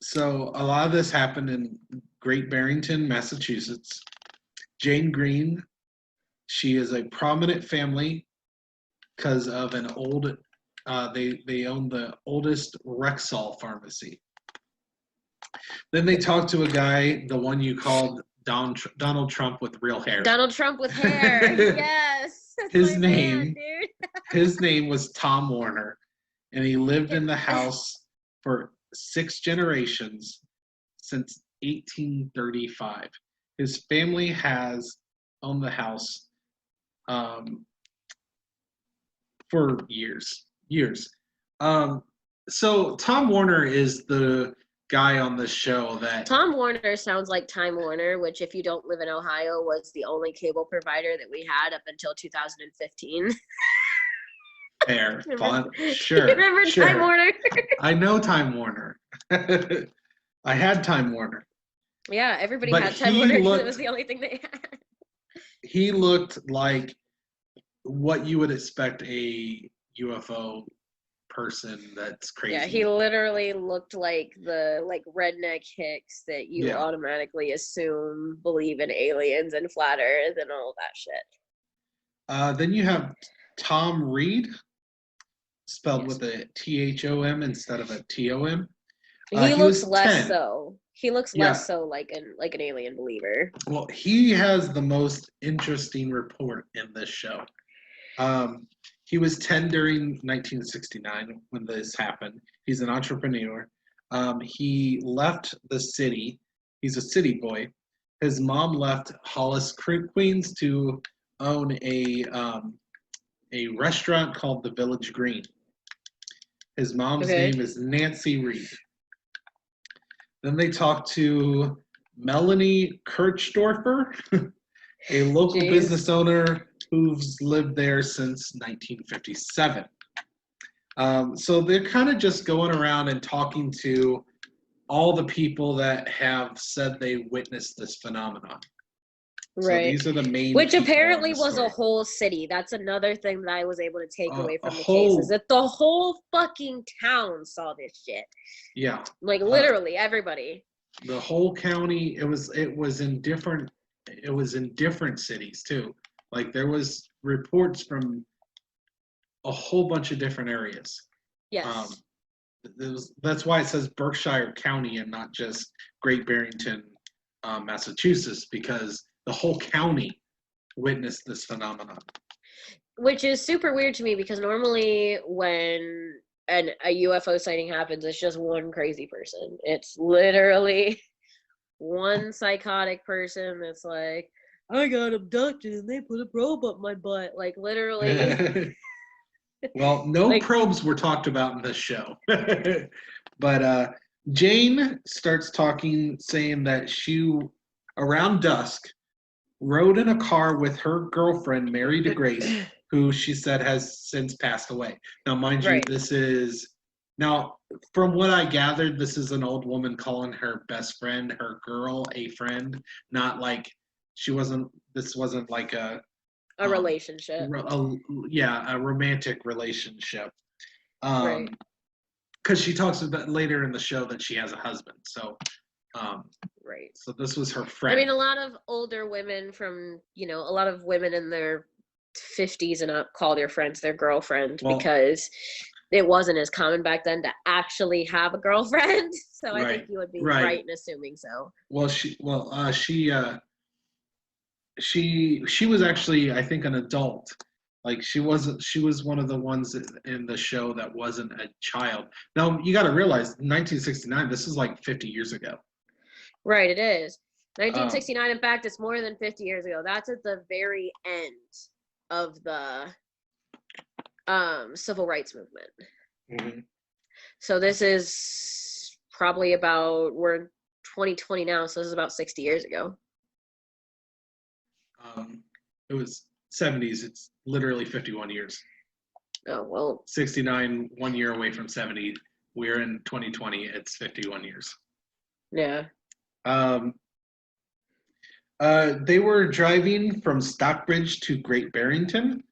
Speaker 2: So a lot of this happened in Great Barrington, Massachusetts. Jane Green. She is a prominent family because of an old, they own the oldest Rexall pharmacy. Then they talked to a guy, the one you called Donald Trump with real hair.
Speaker 3: Donald Trump with hair, yes.
Speaker 2: His name was Tom Warner, and he lived in the house for 6 generations since 1835. His family has owned the house for years. So Tom Warner is the guy on the show that
Speaker 3: Tom Warner sounds like Time Warner, which, if you don't live in Ohio, was the only cable provider that we had up until 2015.
Speaker 2: Fair, fun,
Speaker 3: You
Speaker 2: sure,
Speaker 3: remember
Speaker 2: sure.
Speaker 3: Time Warner?
Speaker 2: I know Time Warner. I had Time Warner.
Speaker 3: Yeah, everybody
Speaker 2: But
Speaker 3: had Time
Speaker 2: he
Speaker 3: Warner because it
Speaker 2: looked-
Speaker 3: was the only thing they had.
Speaker 2: He looked like what you would expect a UFO person that's crazy.
Speaker 3: Yeah, he literally looked like the redneck hicks that you
Speaker 2: Yeah.
Speaker 3: automatically assume believe in aliens and flat earth and all that shit.
Speaker 2: Then you have Tom Reid, spelled
Speaker 3: Yes.
Speaker 2: with a THOM instead of a TOM.
Speaker 3: He looks
Speaker 2: was
Speaker 3: less
Speaker 2: 10.
Speaker 3: so. He looks
Speaker 2: Yeah.
Speaker 3: less so like an alien believer.
Speaker 2: Well, he has the most interesting report in this show. He was 10 during 1969 when this happened. He's an entrepreneur. He left the city. He's a city boy. His mom left Hollis, Queens to own a restaurant called the Village Green. His mom's name is Nancy Reid. Then they talked to Melanie Kirchdorfer, a local business owner who's lived there since 1957. So they're kind of just going around and talking to all the people that have said they witnessed this phenomenon.
Speaker 3: Right.
Speaker 2: So these are the main
Speaker 3: Which
Speaker 2: people
Speaker 3: apparently
Speaker 2: in the
Speaker 3: was
Speaker 2: story.
Speaker 3: a whole city. That's another thing that I was able to take away from
Speaker 2: a
Speaker 3: the
Speaker 2: whole-
Speaker 3: case, is that the whole fucking town saw this shit.
Speaker 2: Yeah.
Speaker 3: Like literally everybody.
Speaker 2: The whole county, it was in different cities too. Like there was reports from a whole bunch of different areas.
Speaker 3: Yes.
Speaker 2: That's why it says Berkshire County and not just Great Barrington, Massachusetts, because the whole county witnessed this phenomenon.
Speaker 3: Which is super weird to me, because normally when a UFO sighting happens, it's just one crazy person. It's literally one psychotic person that's like, I got abducted and they put a probe up my butt. Like literally.
Speaker 2: Well, no probes were talked about in this show. But Jane starts talking, saying that she, around dusk, rode in a car with her girlfriend, Mary DeGrace, who she said has since passed away. Now, mind you, from what I gathered, this is an old woman calling her best friend, her girl, a friend, not like this wasn't like a
Speaker 3: relationship.
Speaker 2: A romantic relationship.
Speaker 3: Right.
Speaker 2: Because she talks about later in the show that she has a husband. So,
Speaker 3: right.
Speaker 2: So this was her friend.
Speaker 3: I mean, a lot of older women a lot of women in their 50s and up call their friends their girlfriend, because it wasn't as common back then to actually have a girlfriend. So I think you would be right in assuming so.
Speaker 2: Well, she was actually, I think, an adult. Like she was one of the ones in the show that wasn't a child. Now you got to realize 1969, this is like 50 years ago.
Speaker 3: Right, it is. 1969, in fact, it's more than 50 years ago. That's at the very end of the civil rights movement.
Speaker 2: Mm-hmm.
Speaker 3: So this is probably we're in 2020 now, so this is about 60 years ago.
Speaker 2: It was 70s. It's literally 51 years.
Speaker 3: Oh, well.
Speaker 2: 69, 1 year away from 70. We're in 2020. It's 51 years.
Speaker 3: Yeah.
Speaker 2: They were driving from Stockbridge to Great Barrington.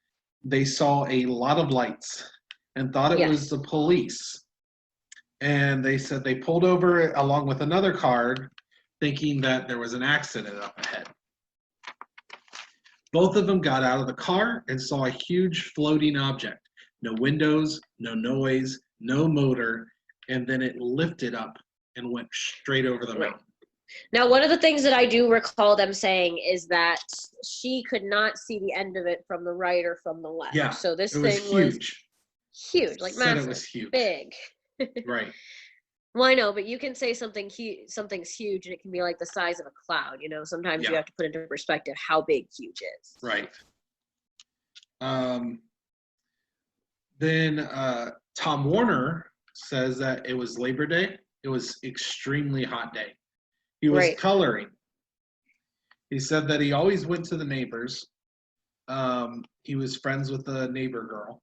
Speaker 2: They saw a lot of lights and thought it was the police. And they said they pulled over along with another car, thinking that there was an accident up ahead. Both of them got out of the car and saw a huge floating object. No windows, no noise, no motor, and then it lifted up and went straight over the mountain.
Speaker 3: Now, one of the things that I do recall them saying is that she could not see the end of it from the right or from the left.
Speaker 2: Yeah,
Speaker 3: so this
Speaker 2: thing
Speaker 3: was huge, like massive,
Speaker 2: it was huge,
Speaker 3: big.
Speaker 2: Right.
Speaker 3: Well, I know, but you can say something's huge, and it can be like the size of a cloud. Sometimes you have to put into perspective how big huge is.
Speaker 2: Right. Then Tom Warner says that it was Labor Day It was extremely hot day. He was coloring. He said that he always went to the neighbors. He was friends with the neighbor girl.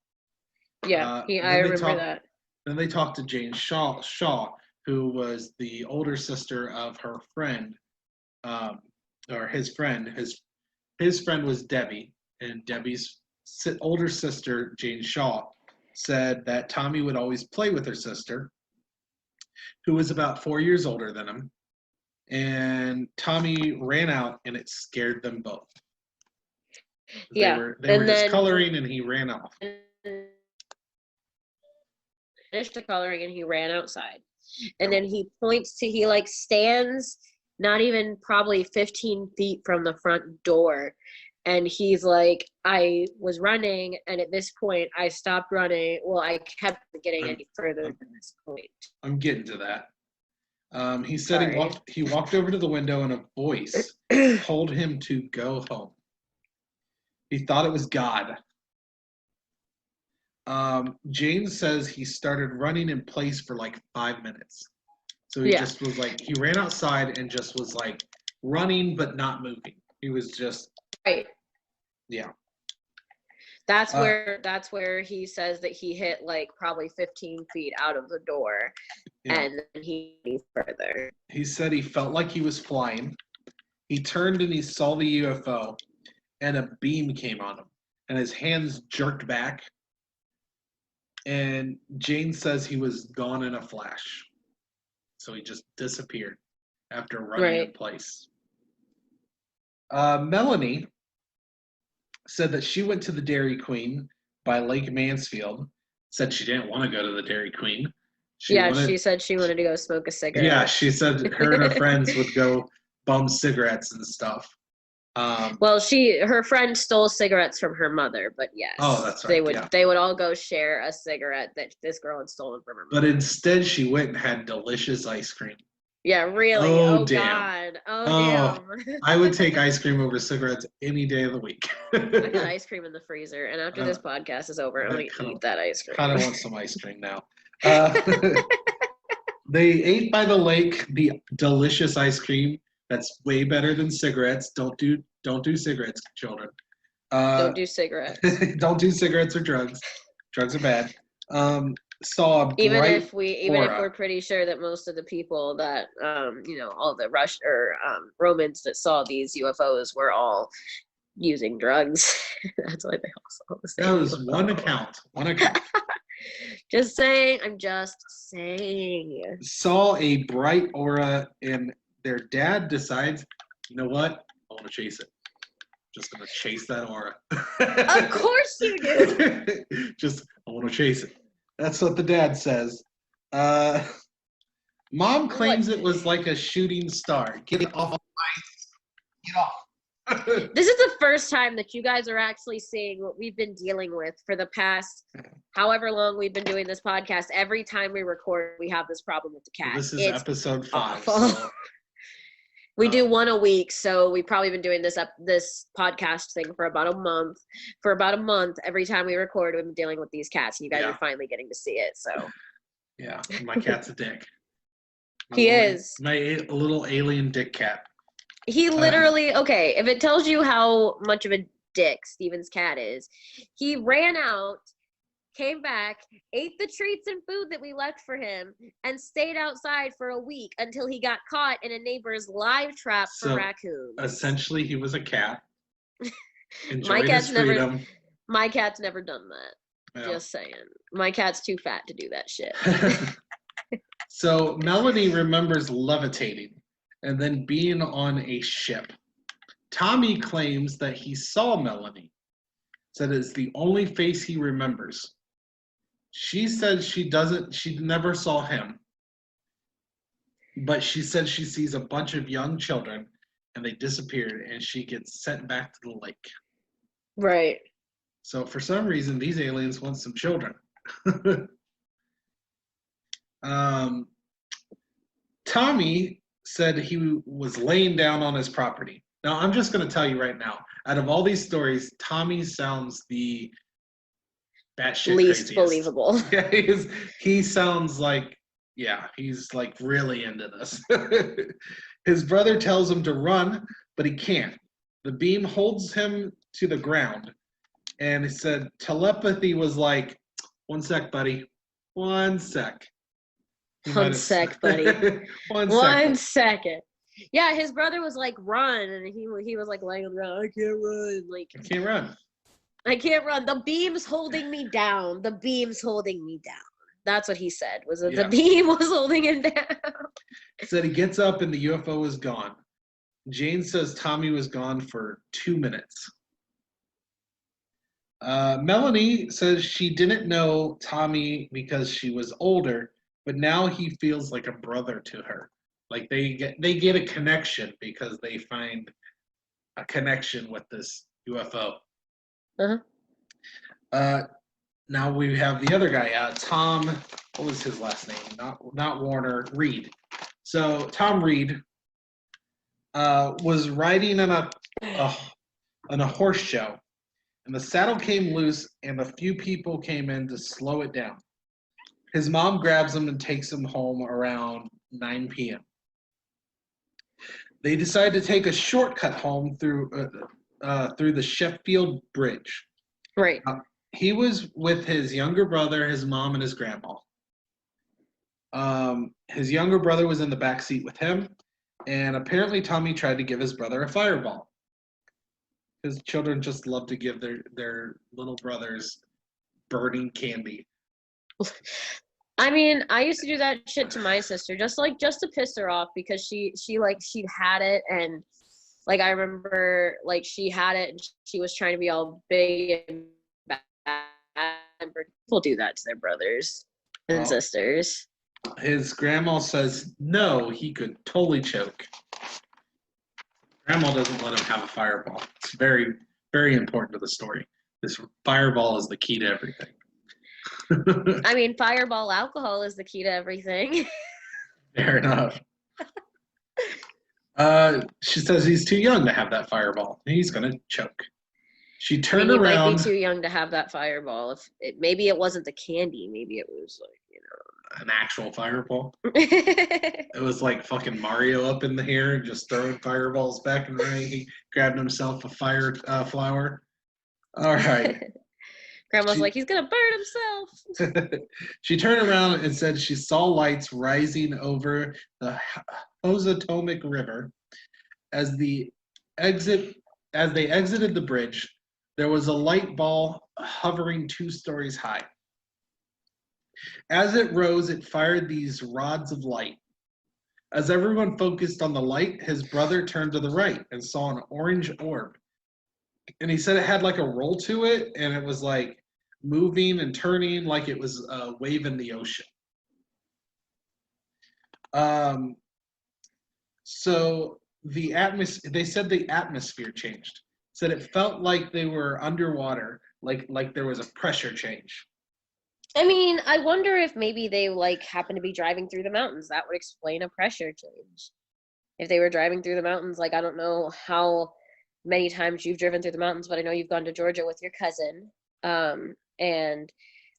Speaker 3: Yeah, I remember that.
Speaker 2: Then they talked to Jane Shaw, who was the older sister of her friend, or his friend. His friend was Debbie, and Debbie's older sister, Jane Shaw, said that Tommy would always play with her sister, who was about 4 years older than him. And Tommy ran out, and it scared them both. They were just coloring, and he ran off.
Speaker 3: Finished the coloring, and he ran outside. And then he stands not even probably 15 feet from the front door. And he's like, I was running, and at this point, I stopped running. Well, I kept getting any further than this point.
Speaker 2: I'm getting to that. He said he walked over to the window, and a voice told him to go home. He thought it was God. Jane says he started running in place for like 5 minutes. So he just was like, he ran outside and just was like running but not moving. He was just yeah.
Speaker 3: That's where he says that he hit like probably 15 feet out of the door, and then he further.
Speaker 2: He said he felt like he was flying. He turned and he saw the UFO, and a beam came on him, and his hands jerked back. And Jane says he was gone in a flash. So he just disappeared after running in place. Melanie said that she went to the Dairy Queen by Lake Mansfield. Said she didn't want to go to the Dairy Queen.
Speaker 3: She said she wanted to go smoke a cigarette.
Speaker 2: Yeah, she said her and her friends would go bum cigarettes and stuff.
Speaker 3: Well, her friend stole cigarettes from her mother, but yes.
Speaker 2: Oh, that's right.
Speaker 3: They would all go share a cigarette that this girl had stolen from her mother.
Speaker 2: But instead, she went and had delicious ice cream.
Speaker 3: Yeah, really.
Speaker 2: Oh
Speaker 3: damn. God. Damn.
Speaker 2: I would take ice cream over cigarettes any day of the week.
Speaker 3: I got ice cream in the freezer, and after this podcast is over, I'm going to eat that ice cream.
Speaker 2: Kind of want some ice cream now. They ate by the lake the delicious ice cream. That's way better than cigarettes. Don't do cigarettes, children.
Speaker 3: Don't do cigarettes.
Speaker 2: Don't do cigarettes or drugs. Drugs are bad. Saw a
Speaker 3: even if we're pretty sure that most of the people that all the Romans that saw these UFOs were all using drugs. That's why they all saw the same.
Speaker 2: That was one account.
Speaker 3: Just saying. I'm just saying.
Speaker 2: Saw a bright aura, and their dad decides, you know what? I want to chase it. Just gonna chase that aura.
Speaker 3: Of course you do.
Speaker 2: I want to chase it. That's what the dad says. Mom claims it was like a shooting star. Get off of ice. Get off.
Speaker 3: This is the first time that you guys are actually seeing what we've been dealing with for the past however long we've been doing this podcast. Every time we record, we have this problem with the cat.
Speaker 2: This is episode 5.
Speaker 3: So. We do one a week, so we've probably been doing this podcast thing for about a month. For about a month, every time we record, we've been dealing with these cats, and you guys are finally getting to see it. So,
Speaker 2: yeah, my cat's a dick.
Speaker 3: He is
Speaker 2: my little alien dick cat.
Speaker 3: He literally if it tells you how much of a dick Steven's cat is, he ran out, came back, ate the treats and food that we left for him, and stayed outside for a week until he got caught in a neighbor's live trap for raccoons.
Speaker 2: Essentially, he was a cat.
Speaker 3: My cat's never done that. Yeah. Just saying. My cat's too fat to do that shit.
Speaker 2: So Melanie remembers levitating and then being on a ship. Tommy claims that he saw Melanie. Said it's the only face he remembers. She said she never saw him. But she said she sees a bunch of young children and they disappeared, and she gets sent back to the lake.
Speaker 3: Right.
Speaker 2: So for some reason, these aliens want some children. Tommy said he was laying down on his property. Now, I'm just going to tell you right now, out of all these stories, Tommy sounds the batshit
Speaker 3: least
Speaker 2: craziest.
Speaker 3: Believable.
Speaker 2: Yeah, he sounds like Yeah, he's like really into this. His brother tells him to run, but he can't. The beam holds him to the ground. And he said telepathy was like, 1 sec, buddy. 1 sec.
Speaker 3: One sec, buddy. One second. Yeah, his brother was like, run, and he was like laying on the ground. I can't run. Like,
Speaker 2: I can't run.
Speaker 3: I can't run. The beam's holding me down. The beam's holding me down. That's what he said. Was that the beam was holding him down?
Speaker 2: He said he gets up and the UFO is gone. Jane says Tommy was gone for 2 minutes. Melanie says she didn't know Tommy because she was older, but now he feels like a brother to her. Like they get a connection because they find a connection with this UFO. Now we have the other guy, Tom. What was his last name? Not Warner. Reid. So Tom Reid was riding on a horse show, and the saddle came loose, and a few people came in to slow it down. His mom grabs him and takes him home around 9 p.m. They decide to take a shortcut home through the Sheffield Bridge.
Speaker 3: Right.
Speaker 2: He was with his younger brother, his mom, and his grandma. His younger brother was in the back seat with him, and apparently Tommy tried to give his brother a fireball. His children just love to give their little brothers burning candy.
Speaker 3: I mean, I used to do that shit to my sister, just to piss her off, because she'd had it, and like I remember like she had it and she was trying to be all big and bad. People do that to their brothers and sisters.
Speaker 2: His grandma says no, he could totally choke. Grandma doesn't let him have a fireball. It's very, very important to the story. This fireball is the key to everything.
Speaker 3: I mean, fireball alcohol is the key to everything.
Speaker 2: Fair enough. She says he's too young to have that fireball. He's gonna choke. She turned around.
Speaker 3: He might be too young to have that fireball. Maybe it wasn't the candy. Maybe it was like,
Speaker 2: an actual fireball. It was like fucking Mario up in the air and just throwing fireballs back and right. He grabbed himself a fire flower. All right.
Speaker 3: Grandma's like, he's gonna burn himself.
Speaker 2: She turned around and said she saw lights rising over the Housatonic River. As they exited the bridge, there was a light ball hovering 2 stories high. As it rose, it fired these rods of light. As everyone focused on the light, his brother turned to the right and saw an orange orb. And he said it had like a roll to it, and it was like moving and turning like it was a wave in the ocean. So they said the atmosphere changed. Said it felt like they were underwater, like there was a pressure change.
Speaker 3: I mean, I wonder if maybe they like happened to be driving through the mountains. That would explain a pressure change. If they were driving through the mountains, like I don't know how many times you've driven through the mountains, but I know you've gone to Georgia with your cousin. And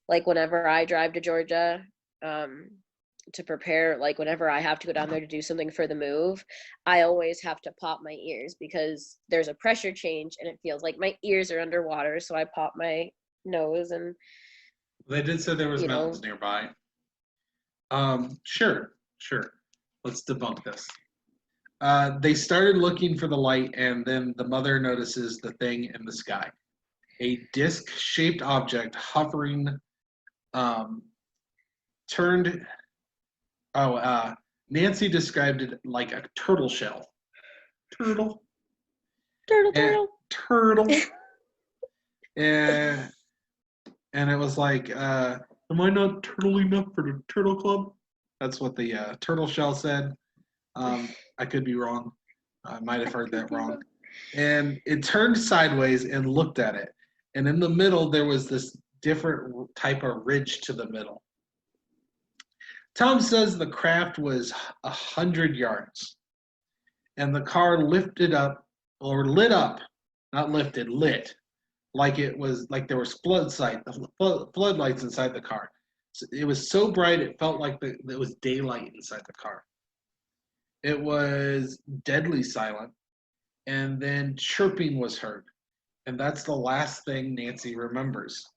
Speaker 3: like whenever I drive to Georgia, to prepare, like whenever I have to go down there to do something for the move, I always have to pop my ears because there's a pressure change and it feels like my ears are underwater. So I pop my nose and
Speaker 2: they did say there was mountains nearby. Sure. Let's debunk this. They started looking for the light, and then the mother notices the thing in the sky. A disc-shaped object hovering, turned. Nancy described it like a turtle shell. Turtle. And it was like, am I not turtle enough for the turtle club? That's what the turtle shell said. I could be wrong. I might have heard that wrong. And it turned sideways and looked at it. And in the middle, there was this different type of ridge to the middle. Tom says the craft was 100 yards. And the car lifted up, or lit up, not lifted, lit. Like it was, like there was floodlights inside the car. It was so bright it felt like it was daylight inside the car. It was deadly silent, and then chirping was heard. And that's the last thing Nancy remembers.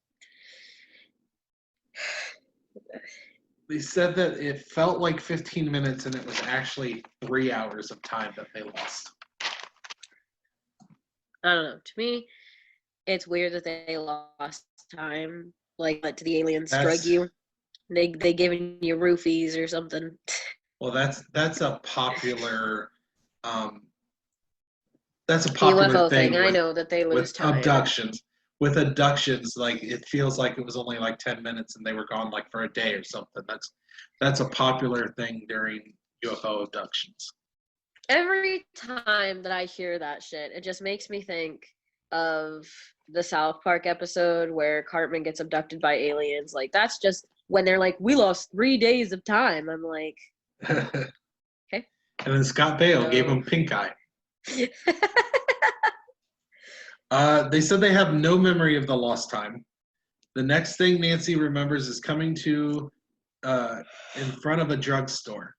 Speaker 2: They said that it felt like 15 minutes, and it was actually 3 hours of time that they lost.
Speaker 3: I don't know. To me, it's weird that they lost time. Like, to the aliens drug you. They giving you roofies or something.
Speaker 2: Well, that's a popular UFO
Speaker 3: thing. I know that they lose time.
Speaker 2: Abductions. With abductions, like it feels like it was only like 10 minutes and they were gone like for a day or something. That's a popular thing during UFO abductions.
Speaker 3: Every time that I hear that shit, it just makes me think of the South Park episode where Cartman gets abducted by aliens. Like, that's just when they're like, we lost 3 days of time. I'm like, okay.
Speaker 2: And then Scott Baio gave him pink eye. They said they have no memory of the lost time. The next thing Nancy remembers is coming to in front of a drugstore.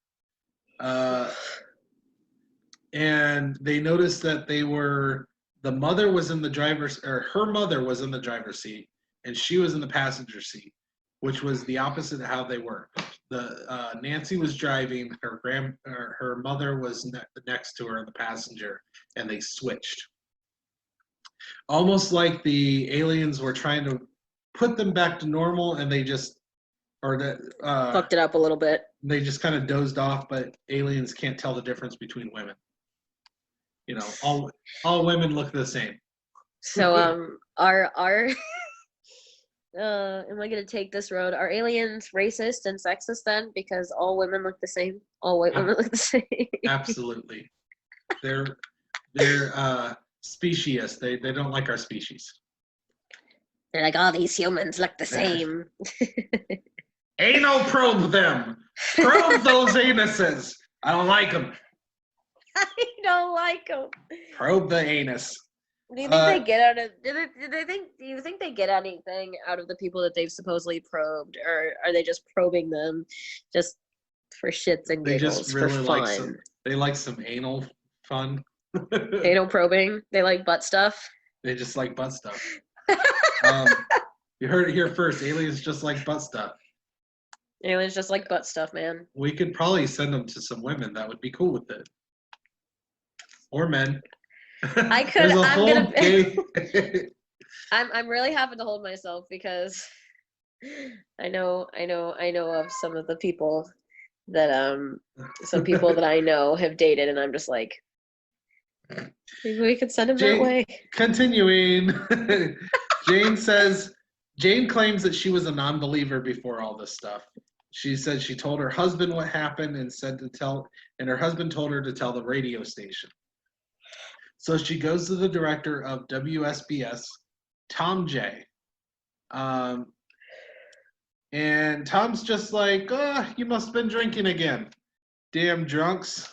Speaker 2: And they noticed that her mother was in the driver's seat, and she was in the passenger seat, which was the opposite of how they were. Nancy was driving, her mother was next to her in the passenger, and they switched. Almost like the aliens were trying to put them back to normal, and they just
Speaker 3: fucked it up a little bit.
Speaker 2: They just kind of dozed off, but aliens can't tell the difference between women. You know, all women look the same.
Speaker 3: So am I gonna take this road? Are aliens racist and sexist then? Because all women look the same. All white women look the same.
Speaker 2: Absolutely. They're specious. They don't like our species.
Speaker 3: They're like, all these humans look the same.
Speaker 2: Anal probe them. Probe those anuses. I don't like them.
Speaker 3: I don't like them.
Speaker 2: Probe the anus.
Speaker 3: Do you think they get out of? Do you think they get anything out of the people that they've supposedly probed, or are they just probing them just for shits and giggles? They just really for fun?
Speaker 2: They like some anal fun.
Speaker 3: Anal probing. They like butt stuff.
Speaker 2: They just like butt stuff. You heard it here first. Aliens just like butt stuff.
Speaker 3: Aliens just like butt stuff, man.
Speaker 2: We could probably send them to some women that would be cool with it, or men.
Speaker 3: I could. I'm really having to hold myself because I know of some of the people that some people that I know have dated, and I'm just like, maybe we could send them that way.
Speaker 2: Continuing, Jane claims that she was a non-believer before all this stuff. She said she told her husband what happened and her husband told her to tell the radio station. So she goes to the director of WSBS, Tom J. And Tom's just like, you must have been drinking again. Damn drunks.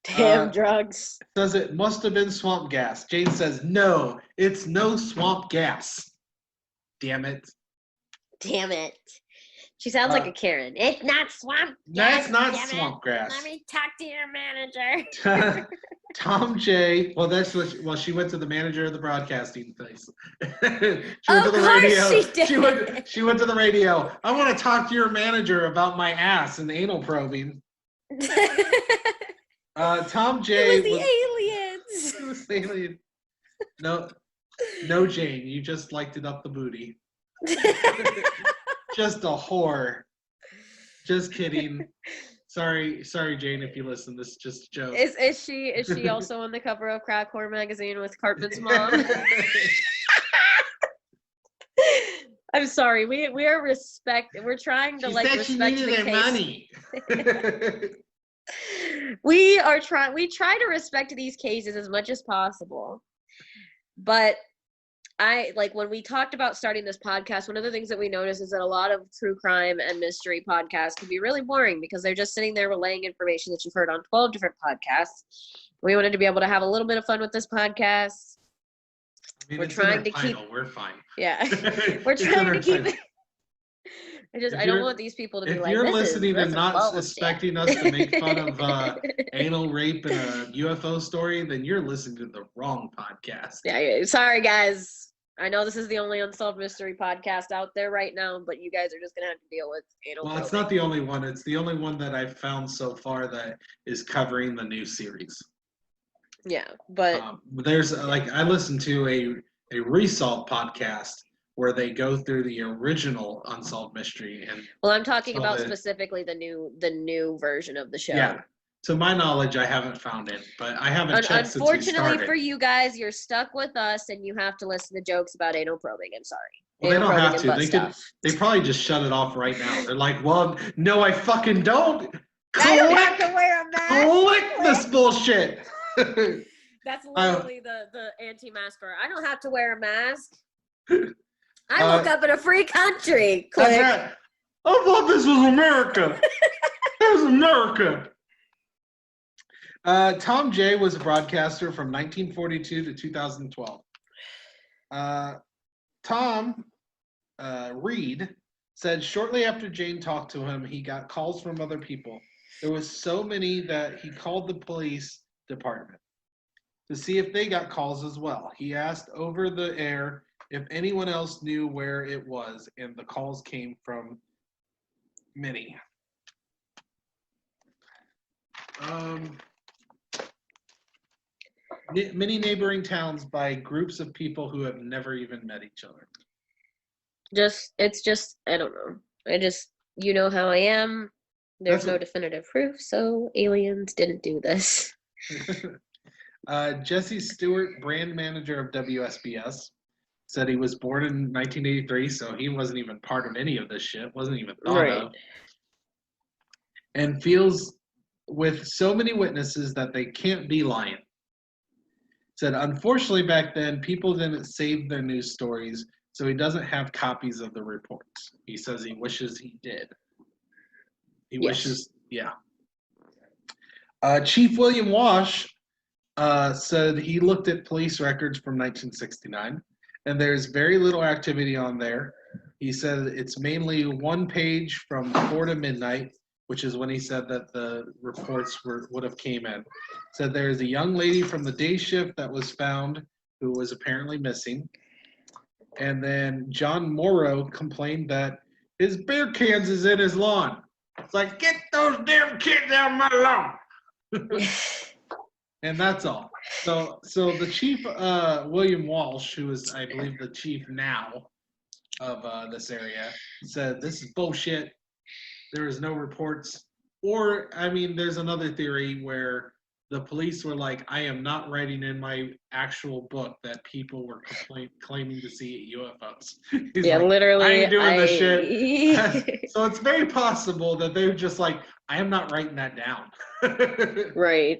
Speaker 3: Damn drugs.
Speaker 2: Says it must have been swamp gas. Jane says, no, it's no swamp gas. Damn it.
Speaker 3: Damn it. She sounds like a Karen. It's not swamp gas.
Speaker 2: That's not swamp grass.
Speaker 3: Let me talk to your manager.
Speaker 2: Tom J. Well, she went to the manager of the broadcasting place. She went to the radio.
Speaker 3: She did.
Speaker 2: She went to the radio. I want to talk to your manager about my ass and anal probing. Tom J.
Speaker 3: It was the aliens.
Speaker 2: It was the alien. No, Jane. You just liked it up the booty. Just a whore. Just kidding. Sorry, Jane, if you listen. This is just a joke.
Speaker 3: Is she also on the cover of Crack Whore magazine with Cartman's mom? I'm sorry. We are we're trying to respect the case. We try to respect these cases as much as possible. But when we talked about starting this podcast, one of the things that we noticed is that a lot of true crime and mystery podcasts can be really boring because they're just sitting there relaying information that you've heard on 12 different podcasts. We wanted to be able to have a little bit of fun with this podcast.
Speaker 2: We're trying to keep. We're fine.
Speaker 3: Yeah, we're trying to keep it. I don't want these people to be
Speaker 2: if
Speaker 3: like,
Speaker 2: you're listening and not
Speaker 3: bullshit.
Speaker 2: expecting us to make fun of anal rape in a UFO story, then you're listening to the wrong podcast.
Speaker 3: Yeah, sorry guys. I know this is the only unsolved mystery podcast out there right now, but you guys are just gonna have to deal with anal.
Speaker 2: Well, it's not the only one. It's the only one that I've found so far that is covering the new series.
Speaker 3: Yeah, but
Speaker 2: there's I listened to a Resolved podcast where they go through the original Unsolved Mystery, and
Speaker 3: well, I'm talking about specifically the new version of the show.
Speaker 2: Yeah, to my knowledge, I haven't found it, but I haven't checked since we started.
Speaker 3: Unfortunately for you guys, you're stuck with us, and you have to listen to jokes about anal probing. I'm sorry.
Speaker 2: Well, they don't have to. They probably just shut it off right now. They're like, well, no, I fucking don't.
Speaker 3: I don't have to wear a mask.
Speaker 2: Click this bullshit.
Speaker 3: That's literally the anti-masker. I don't have to wear a mask. I woke up in a free country. Click.
Speaker 2: I thought this was America. This is America. Tom Jay was a broadcaster from 1942 to 2012. Tom Reid said shortly after Jane talked to him, he got calls from other people. There was so many that he called the police department to see if they got calls as well. He asked over the air if anyone else knew where it was, and the calls came from many. Many neighboring towns by groups of people who have never even met each other.
Speaker 3: I don't know. You know how I am. There's no definitive proof, so aliens didn't do this.
Speaker 2: Jesse Stewart, brand manager of WSBS, said he was born in 1983, so he wasn't even part of any of this shit, wasn't even thought of. And feels with so many witnesses that they can't be lying. Said, unfortunately, back then, people didn't save their news stories, so he doesn't have copies of the reports. He says he wishes he did. He wishes, yeah. Chief William Walsh said he looked at police records from 1969, and there's very little activity on there. He said it's mainly one page from 4 to midnight, which is when he said that the reports would have came in. Said there's a young lady from the day shift that was found who was apparently missing. And then John Morrow complained that his beer cans is in his lawn. It's like, get those damn kids out of my lawn. And that's all. So the chief, William Walsh, who is, I believe, the chief now of this area, said this is bullshit. There is no reports. Or, I mean, there's another theory where the police were like, I am not writing in my actual book that people were claiming to see UFOs. He's like,
Speaker 3: literally.
Speaker 2: I ain't doing this shit. So it's very possible that they were just like, I am not writing that down.
Speaker 3: Right.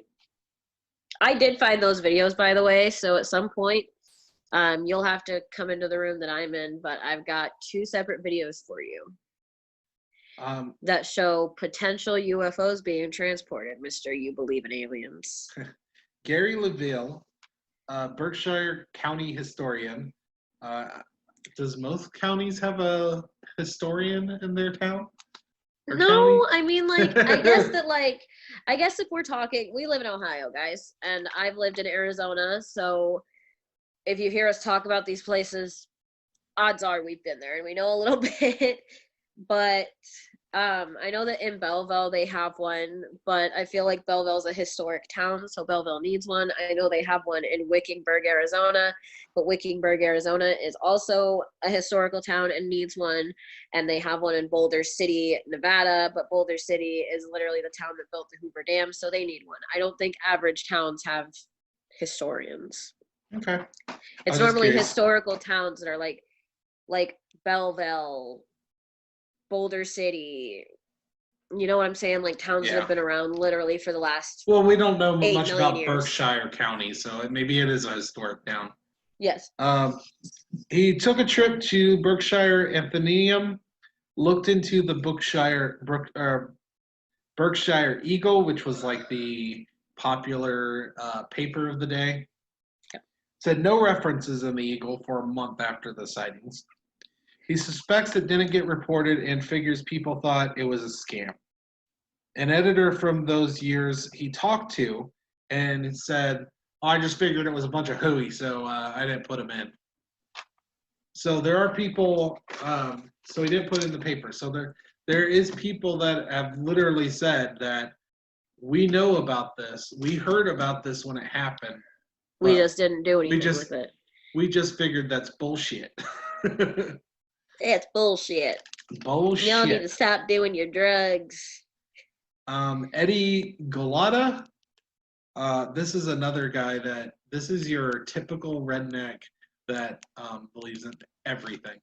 Speaker 3: I did find those videos, by the way, so at some point, you'll have to come into the room that I'm in, but I've got 2 separate videos for you that show potential UFOs being transported, Mr. You Believe in Aliens.
Speaker 2: Gary LaVille, Berkshire County historian. Does most counties have a historian in their town?
Speaker 3: No, county? I mean, like, I guess if we're talking, we live in Ohio, guys, and I've lived in Arizona, so if you hear us talk about these places, odds are we've been there and we know a little bit, but I know that in Belleville they have one, but I feel like Belleville's a historic town, so Belleville needs one. I know they have one in Wickenburg, Arizona, but Wickenburg, Arizona is also a historical town and needs one, and they have one in Boulder City, Nevada, but Boulder City is literally the town that built the Hoover Dam, so they need one. I don't think average towns have historians.
Speaker 2: Okay.
Speaker 3: It's normally historical towns that are like Belleville, Boulder City, you know what I'm saying? Like towns that have been around literally for the last.
Speaker 2: Well, we don't know much about
Speaker 3: years.
Speaker 2: Berkshire County, so maybe it is a historic town.
Speaker 3: Yes.
Speaker 2: He took a trip to Berkshire Athenaeum, looked into the Berkshire Eagle, which was like the popular paper of the day. Said no references in the Eagle for a month after the sightings. He suspects it didn't get reported and figures people thought it was a scam. An editor from those years he talked to and said, I just figured it was a bunch of hooey, so I didn't put him in. So there are people, so he didn't put it in the paper. So there is people that have literally said that we know about this. We heard about this when it happened.
Speaker 3: We just didn't do anything with it.
Speaker 2: We just figured that's bullshit.
Speaker 3: It's bullshit.
Speaker 2: Bullshit.
Speaker 3: Y'all need to stop doing your drugs.
Speaker 2: Eddie Golada. This is another guy this is your typical redneck that believes in everything.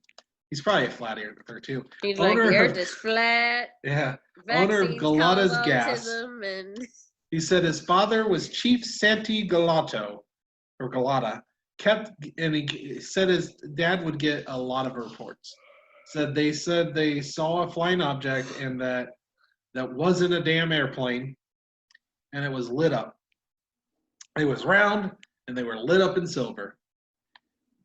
Speaker 2: He's probably a flat earther too.
Speaker 3: He's like, the earth is flat.
Speaker 2: Yeah. Owner of Golada's Gas.
Speaker 3: And...
Speaker 2: He said his father was Chief Santi Galato, or Golada. And he said his dad would get a lot of reports. Said they saw a flying object and that wasn't a damn airplane, and it was lit up. It was round, and they were lit up in silver.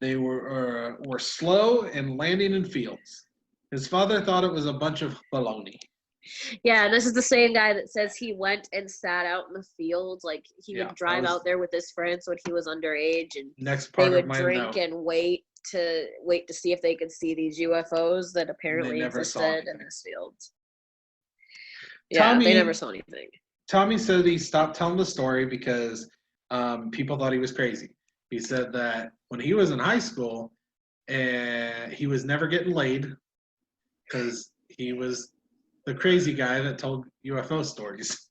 Speaker 2: They were slow and landing in fields. His father thought it was a bunch of baloney.
Speaker 3: Yeah, and this is the same guy that says he went and sat out in the fields. Like, he would drive out there with his friends when he was underage, and they would drink and wait to see if they could see these UFOs that apparently existed in this field. Yeah, they never saw anything.
Speaker 2: Tommy said he stopped telling the story because people thought he was crazy. He said that when he was in high school, he was never getting laid because he was the crazy guy that told UFO stories.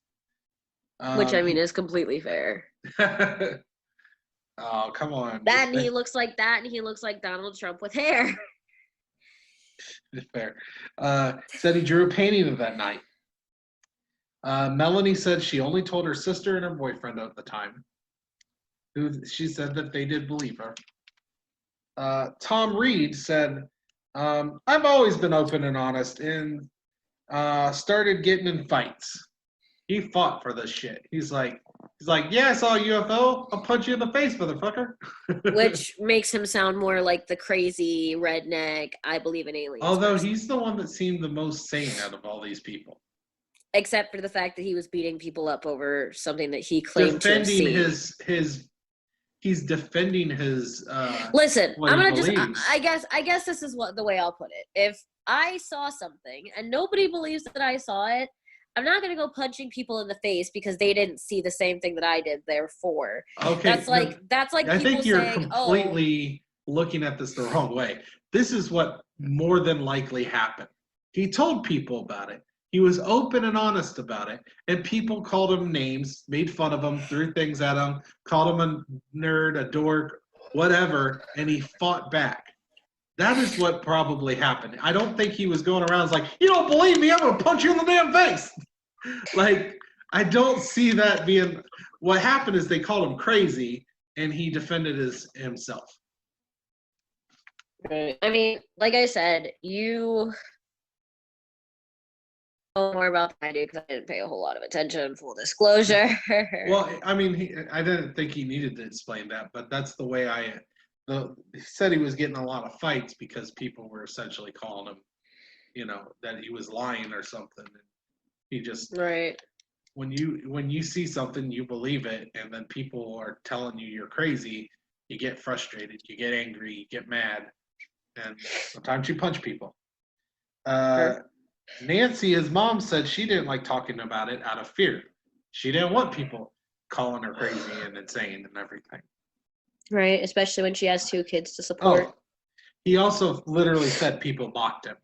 Speaker 3: Which, I mean, is completely fair.
Speaker 2: Oh, come on.
Speaker 3: That, and he looks like that, and he looks like Donald Trump with hair.
Speaker 2: Fair. Said he drew a painting of that night. Melanie said she only told her sister and her boyfriend at the time. She said that they did believe her. Tom Reid said, I've always been open and honest and started getting in fights. He fought for this shit. He's like, yeah, I saw a UFO. I'll punch you in the face, motherfucker.
Speaker 3: Which makes him sound more like the crazy redneck, I believe in aliens.
Speaker 2: Although he's the one that seemed the most sane out of all these people.
Speaker 3: Except for the fact that he was beating people up over something that he claimed to have seen.
Speaker 2: He's defending his.
Speaker 3: Listen, I'm gonna just. I guess this is the way I'll put it. If I saw something and nobody believes that I saw it, I'm not gonna go punching people in the face because they didn't see the same thing that I did. Therefore, okay, that's like I think you're
Speaker 2: completely looking at this the wrong way. This is what more than likely happened. He told people about it. He was open and honest about it, and people called him names, made fun of him, threw things at him, called him a nerd, a dork, whatever, and he fought back. That is what probably happened. I don't think he was going around like, you don't believe me, I'm going to punch you in the damn face. Like, I don't see that being... What happened is they called him crazy, and he defended himself.
Speaker 3: I mean, like I said, you... know more about that I do because I didn't pay a whole lot of attention, full disclosure.
Speaker 2: Well, I mean, I didn't think he needed to explain that, but that's the way he said he was getting a lot of fights because people were essentially calling him, that he was lying or something. And he just,
Speaker 3: right.
Speaker 2: When you see something, you believe it, and then people are telling you you're crazy, you get frustrated, you get angry, you get mad, and sometimes you punch people. Sure. Nancy, his mom, said she didn't like talking about it out of fear. She didn't want people calling her crazy and insane and everything.
Speaker 3: Right, especially when she has 2 kids to support.
Speaker 2: Oh, he also literally said people mocked him.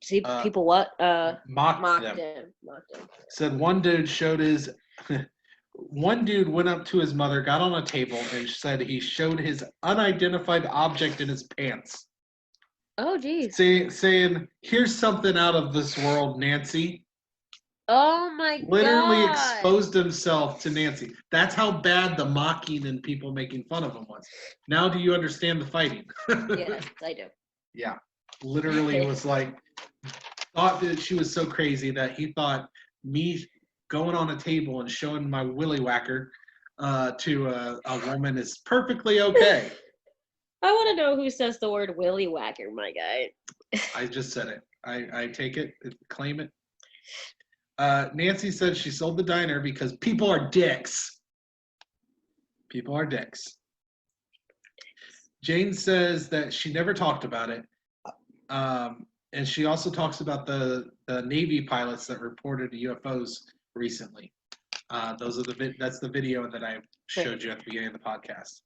Speaker 3: See, people what?
Speaker 2: Mocked them. Said one dude one dude went up to his mother, got on a table, and said he showed his unidentified object in his pants.
Speaker 3: Oh, geez.
Speaker 2: Saying, here's something out of this world, Nancy.
Speaker 3: Oh, my God.
Speaker 2: Literally exposed himself to Nancy. That's how bad the mocking and people making fun of him was. Now do you understand the fighting?
Speaker 3: Yes, I do.
Speaker 2: Yeah. Literally was like, thought that she was so crazy that he thought me going on a table and showing my willy whacker to a woman is perfectly okay.
Speaker 3: I want to know who says the word willy whacker, my guy.
Speaker 2: I just said it. I take it, claim it. Nancy said she sold the diner because people are dicks. People are dicks. Jane says that she never talked about it. And she also talks about the Navy pilots that reported UFOs recently. That's the video that I showed you at the beginning of the podcast.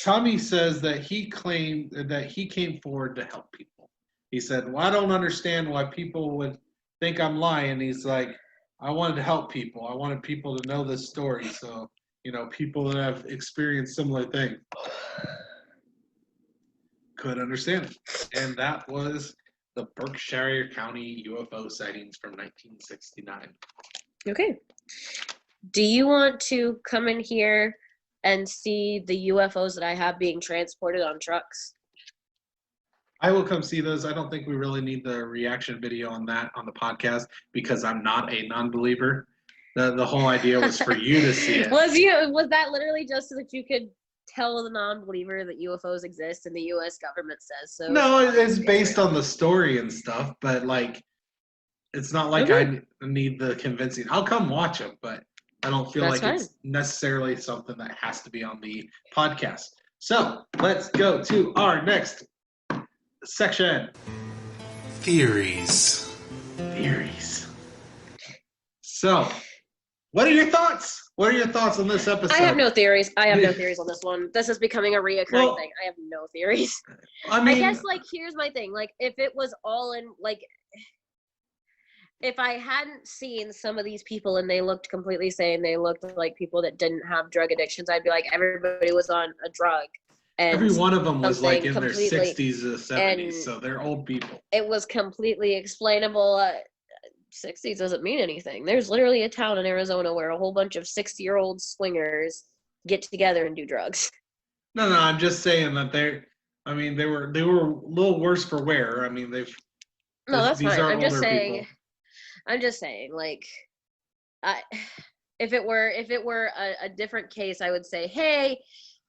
Speaker 2: Tommy says that he claimed that he came forward to help people. He said, well, I don't understand why people would think I'm lying. He's like, I wanted to help people. I wanted people to know this story. So, people that have experienced similar things could understand it. And that was the Berkshire County UFO sightings from 1969.
Speaker 3: Okay. Do you want to come in here and see the UFOs that I have being transported on trucks?
Speaker 2: I will come see those. I don't think we really need the reaction video on that on the podcast because I'm not a non-believer. The whole idea was for you to see it.
Speaker 3: Was that literally just so that you could tell the non-believer that UFOs exist and the U.S. government says so?
Speaker 2: No, it's based on the story and stuff, but it's not like I need the convincing. I'll come watch them, but I don't feel like it's necessarily something that has to be on the podcast. So let's go to our next section.
Speaker 4: Theories.
Speaker 2: So, what are your thoughts? What are your thoughts on this episode?
Speaker 3: I have no theories. on this one. This is becoming a reoccurring thing. I have no theories. I guess, here's my thing. If it was all in, if I hadn't seen some of these people and they looked completely sane, they looked like people that didn't have drug addictions, I'd be like, everybody was on a drug. And
Speaker 2: every one of them was in their 60s or 70s, so they're old people.
Speaker 3: It was completely explainable. 60s doesn't mean anything. There's literally a town in Arizona where a whole bunch of 60-year-old swingers get together and do drugs.
Speaker 2: No, I'm just saying that they were a little worse for wear. I mean,
Speaker 3: that's fine. I'm just saying, if it were a different case, I would say, hey,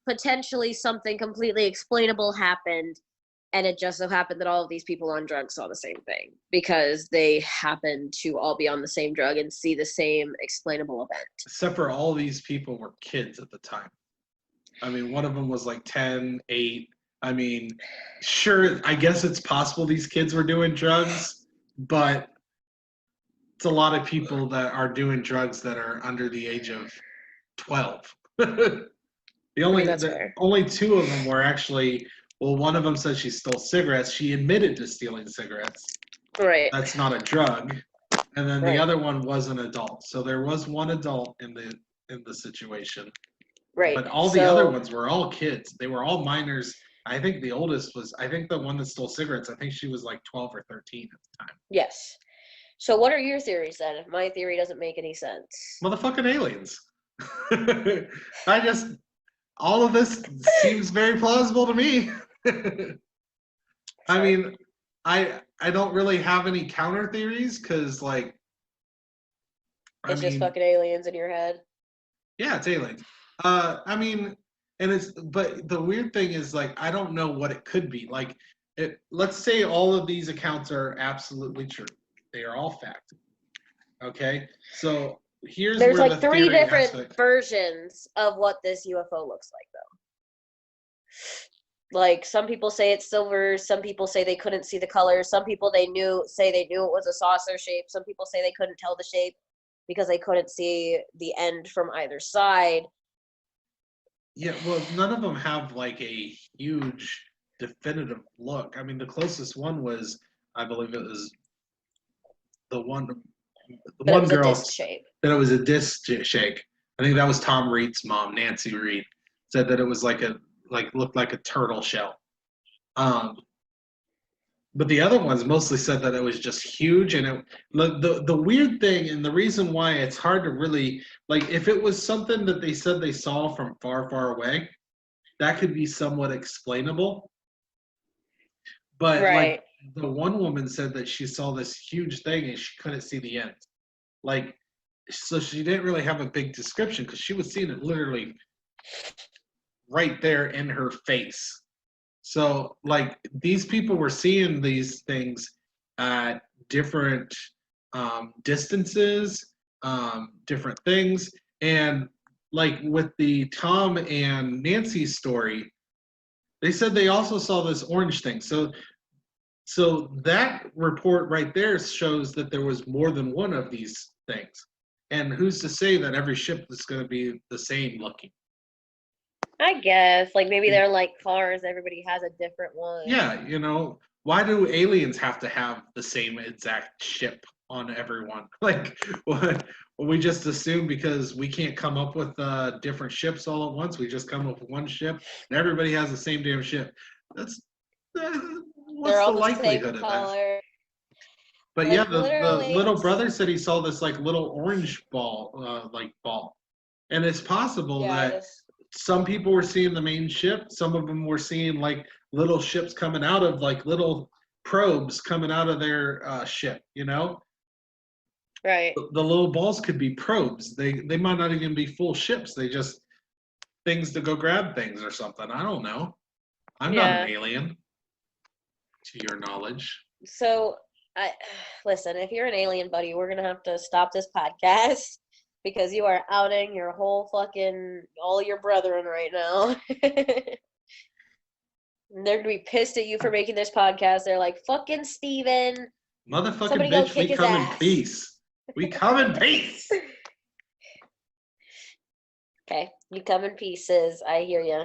Speaker 3: potentially something completely explainable happened, and it just so happened that all of these people on drugs saw the same thing because they happened to all be on the same drug and see the same explainable event.
Speaker 2: Except for all these people were kids at the time. I mean, one of them was 10, 8. I mean, sure, I guess it's possible these kids were doing drugs, but it's a lot of people that are doing drugs that are under the age of 12. Only two of them were actually, one of them said she stole cigarettes. She admitted to stealing cigarettes.
Speaker 3: Right.
Speaker 2: That's not a drug. And then the other one was an adult. So there was one adult in the situation.
Speaker 3: Right.
Speaker 2: But all the other ones were all kids. They were all minors. I think the oldest was, the one that stole cigarettes, I think she was 12 or 13 at the time.
Speaker 3: Yes. So what are your theories then, if my theory doesn't make any sense?
Speaker 2: Motherfucking aliens. All of this seems very plausible to me. I mean, I don't really have any counter theories because
Speaker 3: it's just fucking aliens in your head.
Speaker 2: Yeah, it's aliens. But the weird thing is I don't know what it could be. Let's say all of these accounts are absolutely true. They are all fact. Okay, so there's where the
Speaker 3: 3 different versions of what this UFO looks like, though. Some people say it's silver. Some people say they couldn't see the color. Some people say they knew it was a saucer shape. Some people say they couldn't tell the shape because they couldn't see the end from either side.
Speaker 2: Yeah, well, none of them have a huge definitive look. I mean, the closest one was, I believe it was the one girl
Speaker 3: shape.
Speaker 2: That it was a disc shape. I think that was Tom Reid's mom, Nancy Reid, said that it was looked like a turtle shell. But the other ones mostly said that it was just huge, and the weird thing, and the reason why it's hard to really if it was something that they said they saw from far, far away, that could be somewhat explainable. But
Speaker 3: right.
Speaker 2: The one woman said that she saw this huge thing and she couldn't see the end. So she didn't really have a big description because she was seeing it literally right there in her face. So, like, these people were seeing these things at different distances, different things. And, like, with the Tom and Nancy story, they said they also saw this orange thing. So that report right there shows that there was more than one of these things. And who's to say that every ship is going to be the same looking?
Speaker 3: I guess, like, maybe they're like cars. Everybody has a different one.
Speaker 2: Yeah, why do aliens have to have the same exact ship on everyone? Like, what? We just assume because we can't come up with different ships all at once. We just come up with one ship, and everybody has the same damn ship. That's what's the likelihood of that? But like, yeah, the little brother said he saw this like little orange ball, and it's possible that some people were seeing the main ship. Some of them were seeing like little ships coming out of like little probes coming out of their ship.
Speaker 3: Right.
Speaker 2: The little balls could be probes. They might not even be full ships. They just things to go grab things or something. I don't know. I'm not an alien, to your knowledge.
Speaker 3: So, listen, if you're an alien, buddy, we're gonna have to stop this podcast because you are outing your whole fucking all your brethren right now. They're gonna be pissed at you for making this podcast. They're like, "Fucking Steven.
Speaker 2: Motherfucking bitch, we come in peace. We come in peace."
Speaker 3: Okay, you come in pieces. I hear you.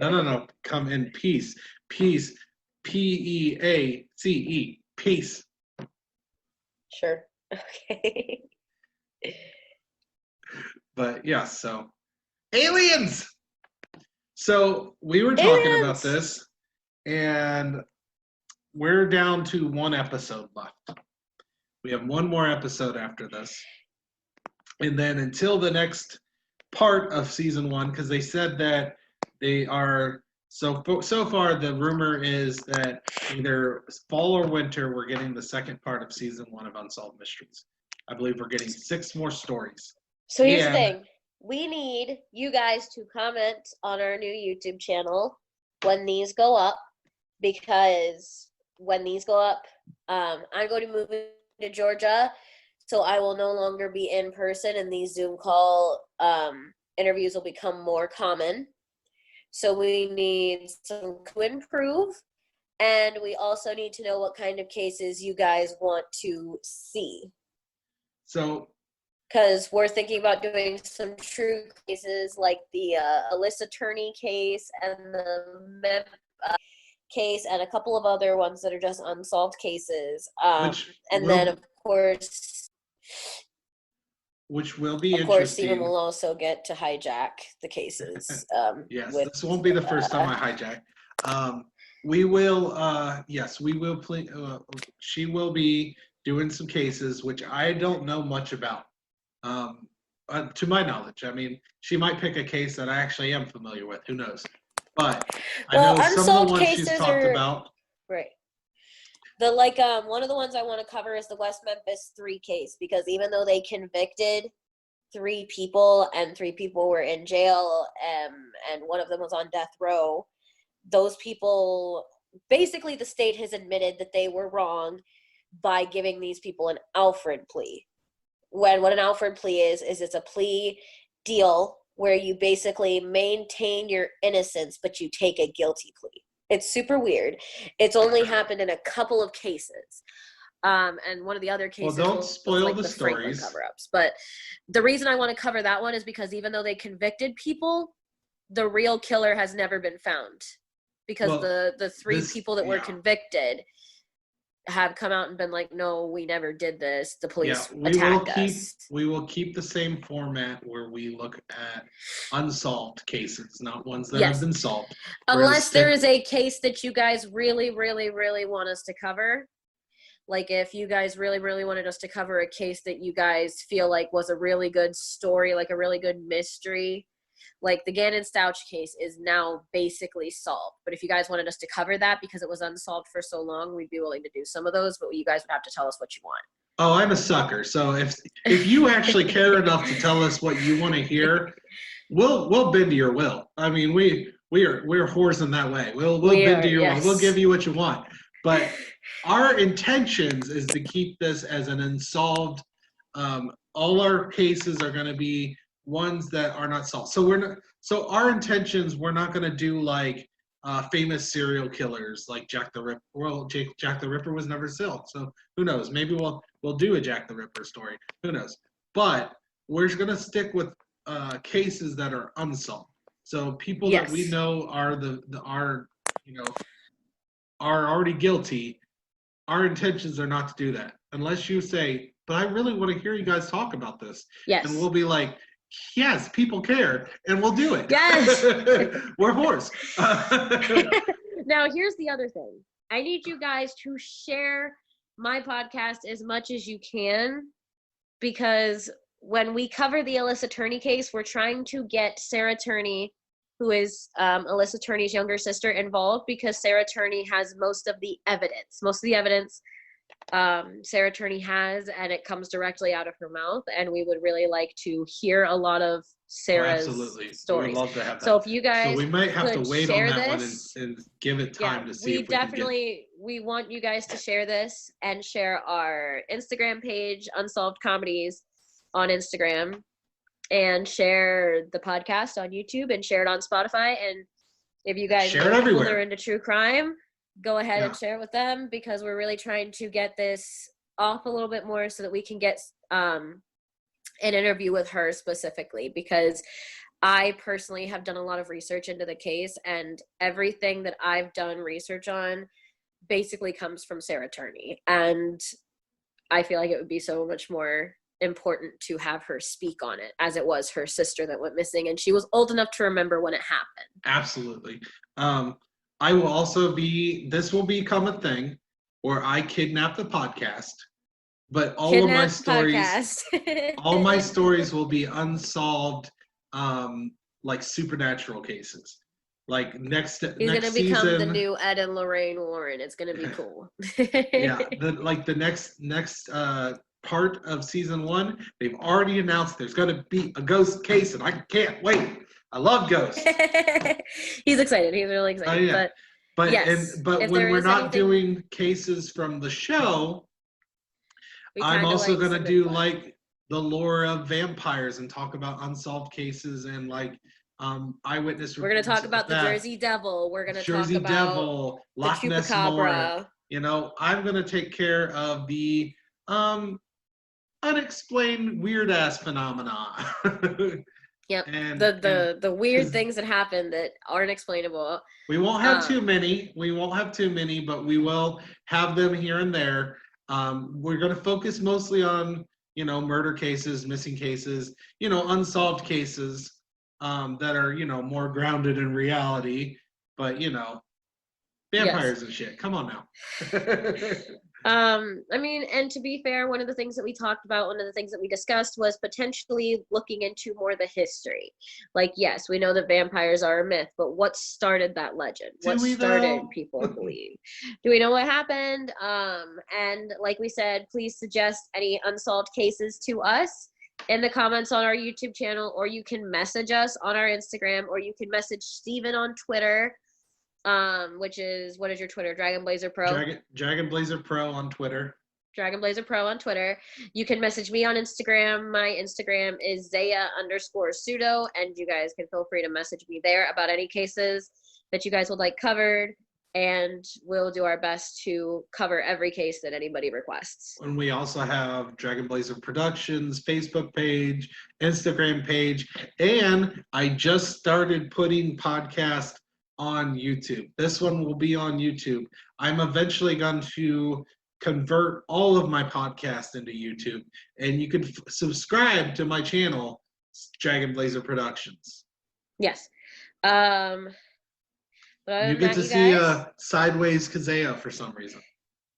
Speaker 2: No. Come in peace. Peace. P-E-A-C-E. Peace.
Speaker 3: Sure. Okay.
Speaker 2: But yeah, so aliens. So we were talking about this, and we're down to one episode left. We have one more episode after this. And then until the next part of season 1, because they said that they are so far the rumor is that either fall or winter we're getting the second part of season 1 of Unsolved Mysteries. I believe we're getting 6 more stories.
Speaker 3: So here's the thing. We need you guys to comment on our new YouTube channel when these go up, because when these go up, I'm going to move to Georgia, so I will no longer be in person, and these Zoom call interviews will become more common. So we need some to improve, and we also need to know what kind of cases you guys want to see.
Speaker 2: So,
Speaker 3: because we're thinking about doing some true cases like the Alyssa Turney case and the Memphis case and a couple of other ones that are just unsolved cases. Then, of course...
Speaker 2: Which will be interesting.
Speaker 3: Of course, Steven will also get to hijack the cases.
Speaker 2: Yes, this won't be the first time I hijack. We will, yes, we will. She will be doing some cases, which I don't know much about. To my knowledge, I mean, she might pick a case that I actually am familiar with. Who knows? But I know some of the ones she's talked about.
Speaker 3: Right. One of the ones I want to cover is the West Memphis 3 case, because even though they convicted 3 people and 3 people were in jail, and one of them was on death row, those people, basically the state has admitted that they were wrong by giving these people an Alfred plea. What an Alfred plea is it's a plea deal where you basically maintain your innocence, but you take a guilty plea. It's super weird. It's only happened in a couple of cases. And one of the other cases
Speaker 2: don't spoil
Speaker 3: was
Speaker 2: the stories.
Speaker 3: Cover-ups. But the reason I want to cover that one is because even though they convicted people, the real killer has never been found. Because the 3 people that were convicted have come out and been like, no, we never did this. The police attacked us.
Speaker 2: We will keep the same format where we look at unsolved cases, not ones that have been solved.
Speaker 3: Unless there is a case that you guys really, really, really want us to cover. Like if you guys really, really wanted us to cover a case that you guys feel like was a really good story, like a really good mystery. Like the Gannon Stouch case is now basically solved. But if you guys wanted us to cover that because it was unsolved for so long, we'd be willing to do some of those, but you guys would have to tell us what you want.
Speaker 2: Oh, I'm a sucker. So if you actually care enough to tell us what you want to hear, we'll bend to your will. I mean, we're whores in that way. We'll bend to your will. We'll give you what you want. But our intentions is to keep this as an unsolved. All our cases are going to be ones that are not solved. So our intentions, we're not going to do like famous serial killers like Jack the Ripper. Well, Jack the Ripper was never solved, so who knows? Maybe we'll do a Jack the Ripper story. Who knows? But we're going to stick with cases that are unsolved. So people that we know are are already guilty. Our intentions are not to do that unless you say, but I really want to hear you guys talk about this.
Speaker 3: Yes.
Speaker 2: And we'll be like, yes, people care, and we'll do it.
Speaker 3: Yes.
Speaker 2: We're whores.
Speaker 3: Now, here's the other thing. I need you guys to share my podcast as much as you can, because when we cover the Alyssa Turney case, we're trying to get Sarah Turney, who is Alyssa Turney's younger sister, involved, because Sarah Turney has most of the evidence. Sarah Turney has, and it comes directly out of her mouth, and we would really like to hear a lot of Sarah's stories. We would love to have that. So if you guys,
Speaker 2: we might have to wait on that one and give it time to see.
Speaker 3: We want you guys to share this and share our Instagram page, Unsolved Comedies, on Instagram, and share the podcast on YouTube, and share it on Spotify. And if you guys
Speaker 2: share it everywhere.
Speaker 3: Are into true crime, go ahead and share it with them, because we're really trying to get this off a little bit more so that we can get an interview with her specifically, because I personally have done a lot of research into the case, and everything that I've done research on basically comes from Sarah Turney. And I feel like it would be so much more important to have her speak on it, as it was her sister that went missing, and she was old enough to remember when it happened.
Speaker 2: Absolutely. I will also this will become a thing where I kidnap the podcast, but all my stories will be unsolved, like supernatural cases. Like he's next
Speaker 3: gonna become the new Ed and Lorraine Warren. It's gonna be cool.
Speaker 2: The next part of season 1, they've already announced there's gonna be a ghost case, and I can't wait. I love ghosts.
Speaker 3: He's excited. He's really excited.
Speaker 2: But when we're not doing cases from the show, I'm also going to do like the lore of vampires and talk about unsolved cases and like eyewitness reports.
Speaker 3: We're going to talk about the Jersey Devil. We're going to talk about
Speaker 2: Loch Ness Monster. You know, I'm going to take care of the unexplained weird ass phenomena.
Speaker 3: Yep. The weird things that happen that aren't explainable.
Speaker 2: We won't have too many. But we will have them here and there. We're going to focus mostly on, murder cases, missing cases, unsolved cases that are, more grounded in reality. But, vampires and shit. Come on now.
Speaker 3: And to be fair, one of the things that we talked about, one of the things that we discussed was potentially looking into more the history. Like, yes, we know that vampires are a myth, but what started that legend? What started people believe? Do we know what happened? And like we said, please suggest any unsolved cases to us in the comments on our YouTube channel, or you can message us on our Instagram, or you can message Steven on Twitter. Which is, what is your Twitter? Dragon Blazer Pro?
Speaker 2: Dragon Blazer Pro on Twitter.
Speaker 3: Dragon Blazer Pro on Twitter. You can message me on Instagram. My Instagram is Zaya_pseudo, and you guys can feel free to message me there about any cases that you guys would like covered, and we'll do our best to cover every case that anybody requests.
Speaker 2: And we also have Dragon Blazer Productions Facebook page, Instagram page, and I just started putting podcasts on YouTube. This one will be on YouTube. I'm eventually going to convert all of my podcasts into YouTube, and you can subscribe to my channel, Dragon Blazer Productions.
Speaker 3: Yes.
Speaker 2: You get to see a sideways Kezaya for some reason.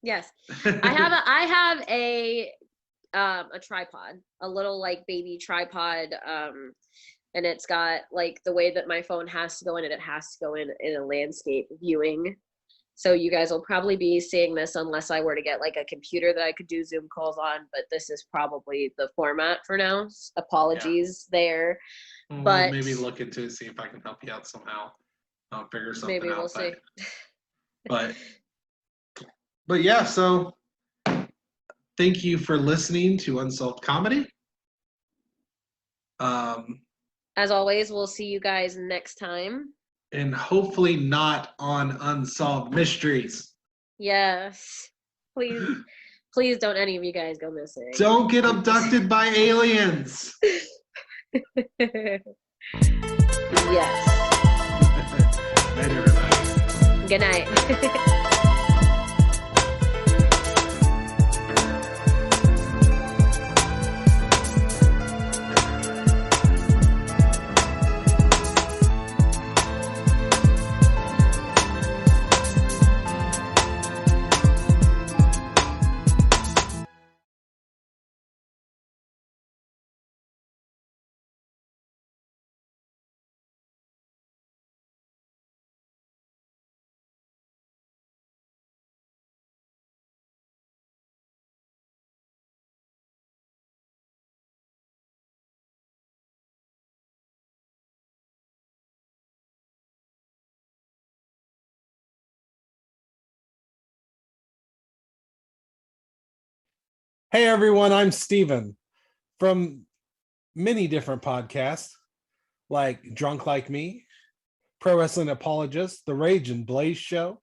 Speaker 3: Yes. I have a tripod, a little like baby tripod, and it's got like the way that my phone has to go in, and it has to go in a landscape viewing. So you guys will probably be seeing this unless I were to get like a computer that I could do Zoom calls on, but this is probably the format for now. Apologies there.
Speaker 2: We'll
Speaker 3: But
Speaker 2: maybe look into it, see if I can help you out somehow. I'll figure something
Speaker 3: maybe
Speaker 2: out.
Speaker 3: we'll see.
Speaker 2: But yeah, so thank you for listening to Unsolved Comedy.
Speaker 3: As always, we'll see you guys next time.
Speaker 2: And hopefully not on Unsolved Mysteries.
Speaker 3: Yes. Please don't any of you guys go missing.
Speaker 2: Don't get abducted by aliens.
Speaker 3: Yes.
Speaker 2: Night, everybody.
Speaker 3: Good night.
Speaker 4: Hey everyone, I'm Steven from many different podcasts like Drunk Like Me, Pro Wrestling Apologist, The Rage and Blaze Show,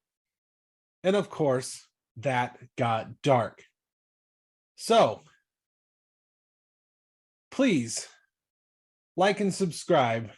Speaker 4: and of course, That Got Dark. So, please like and subscribe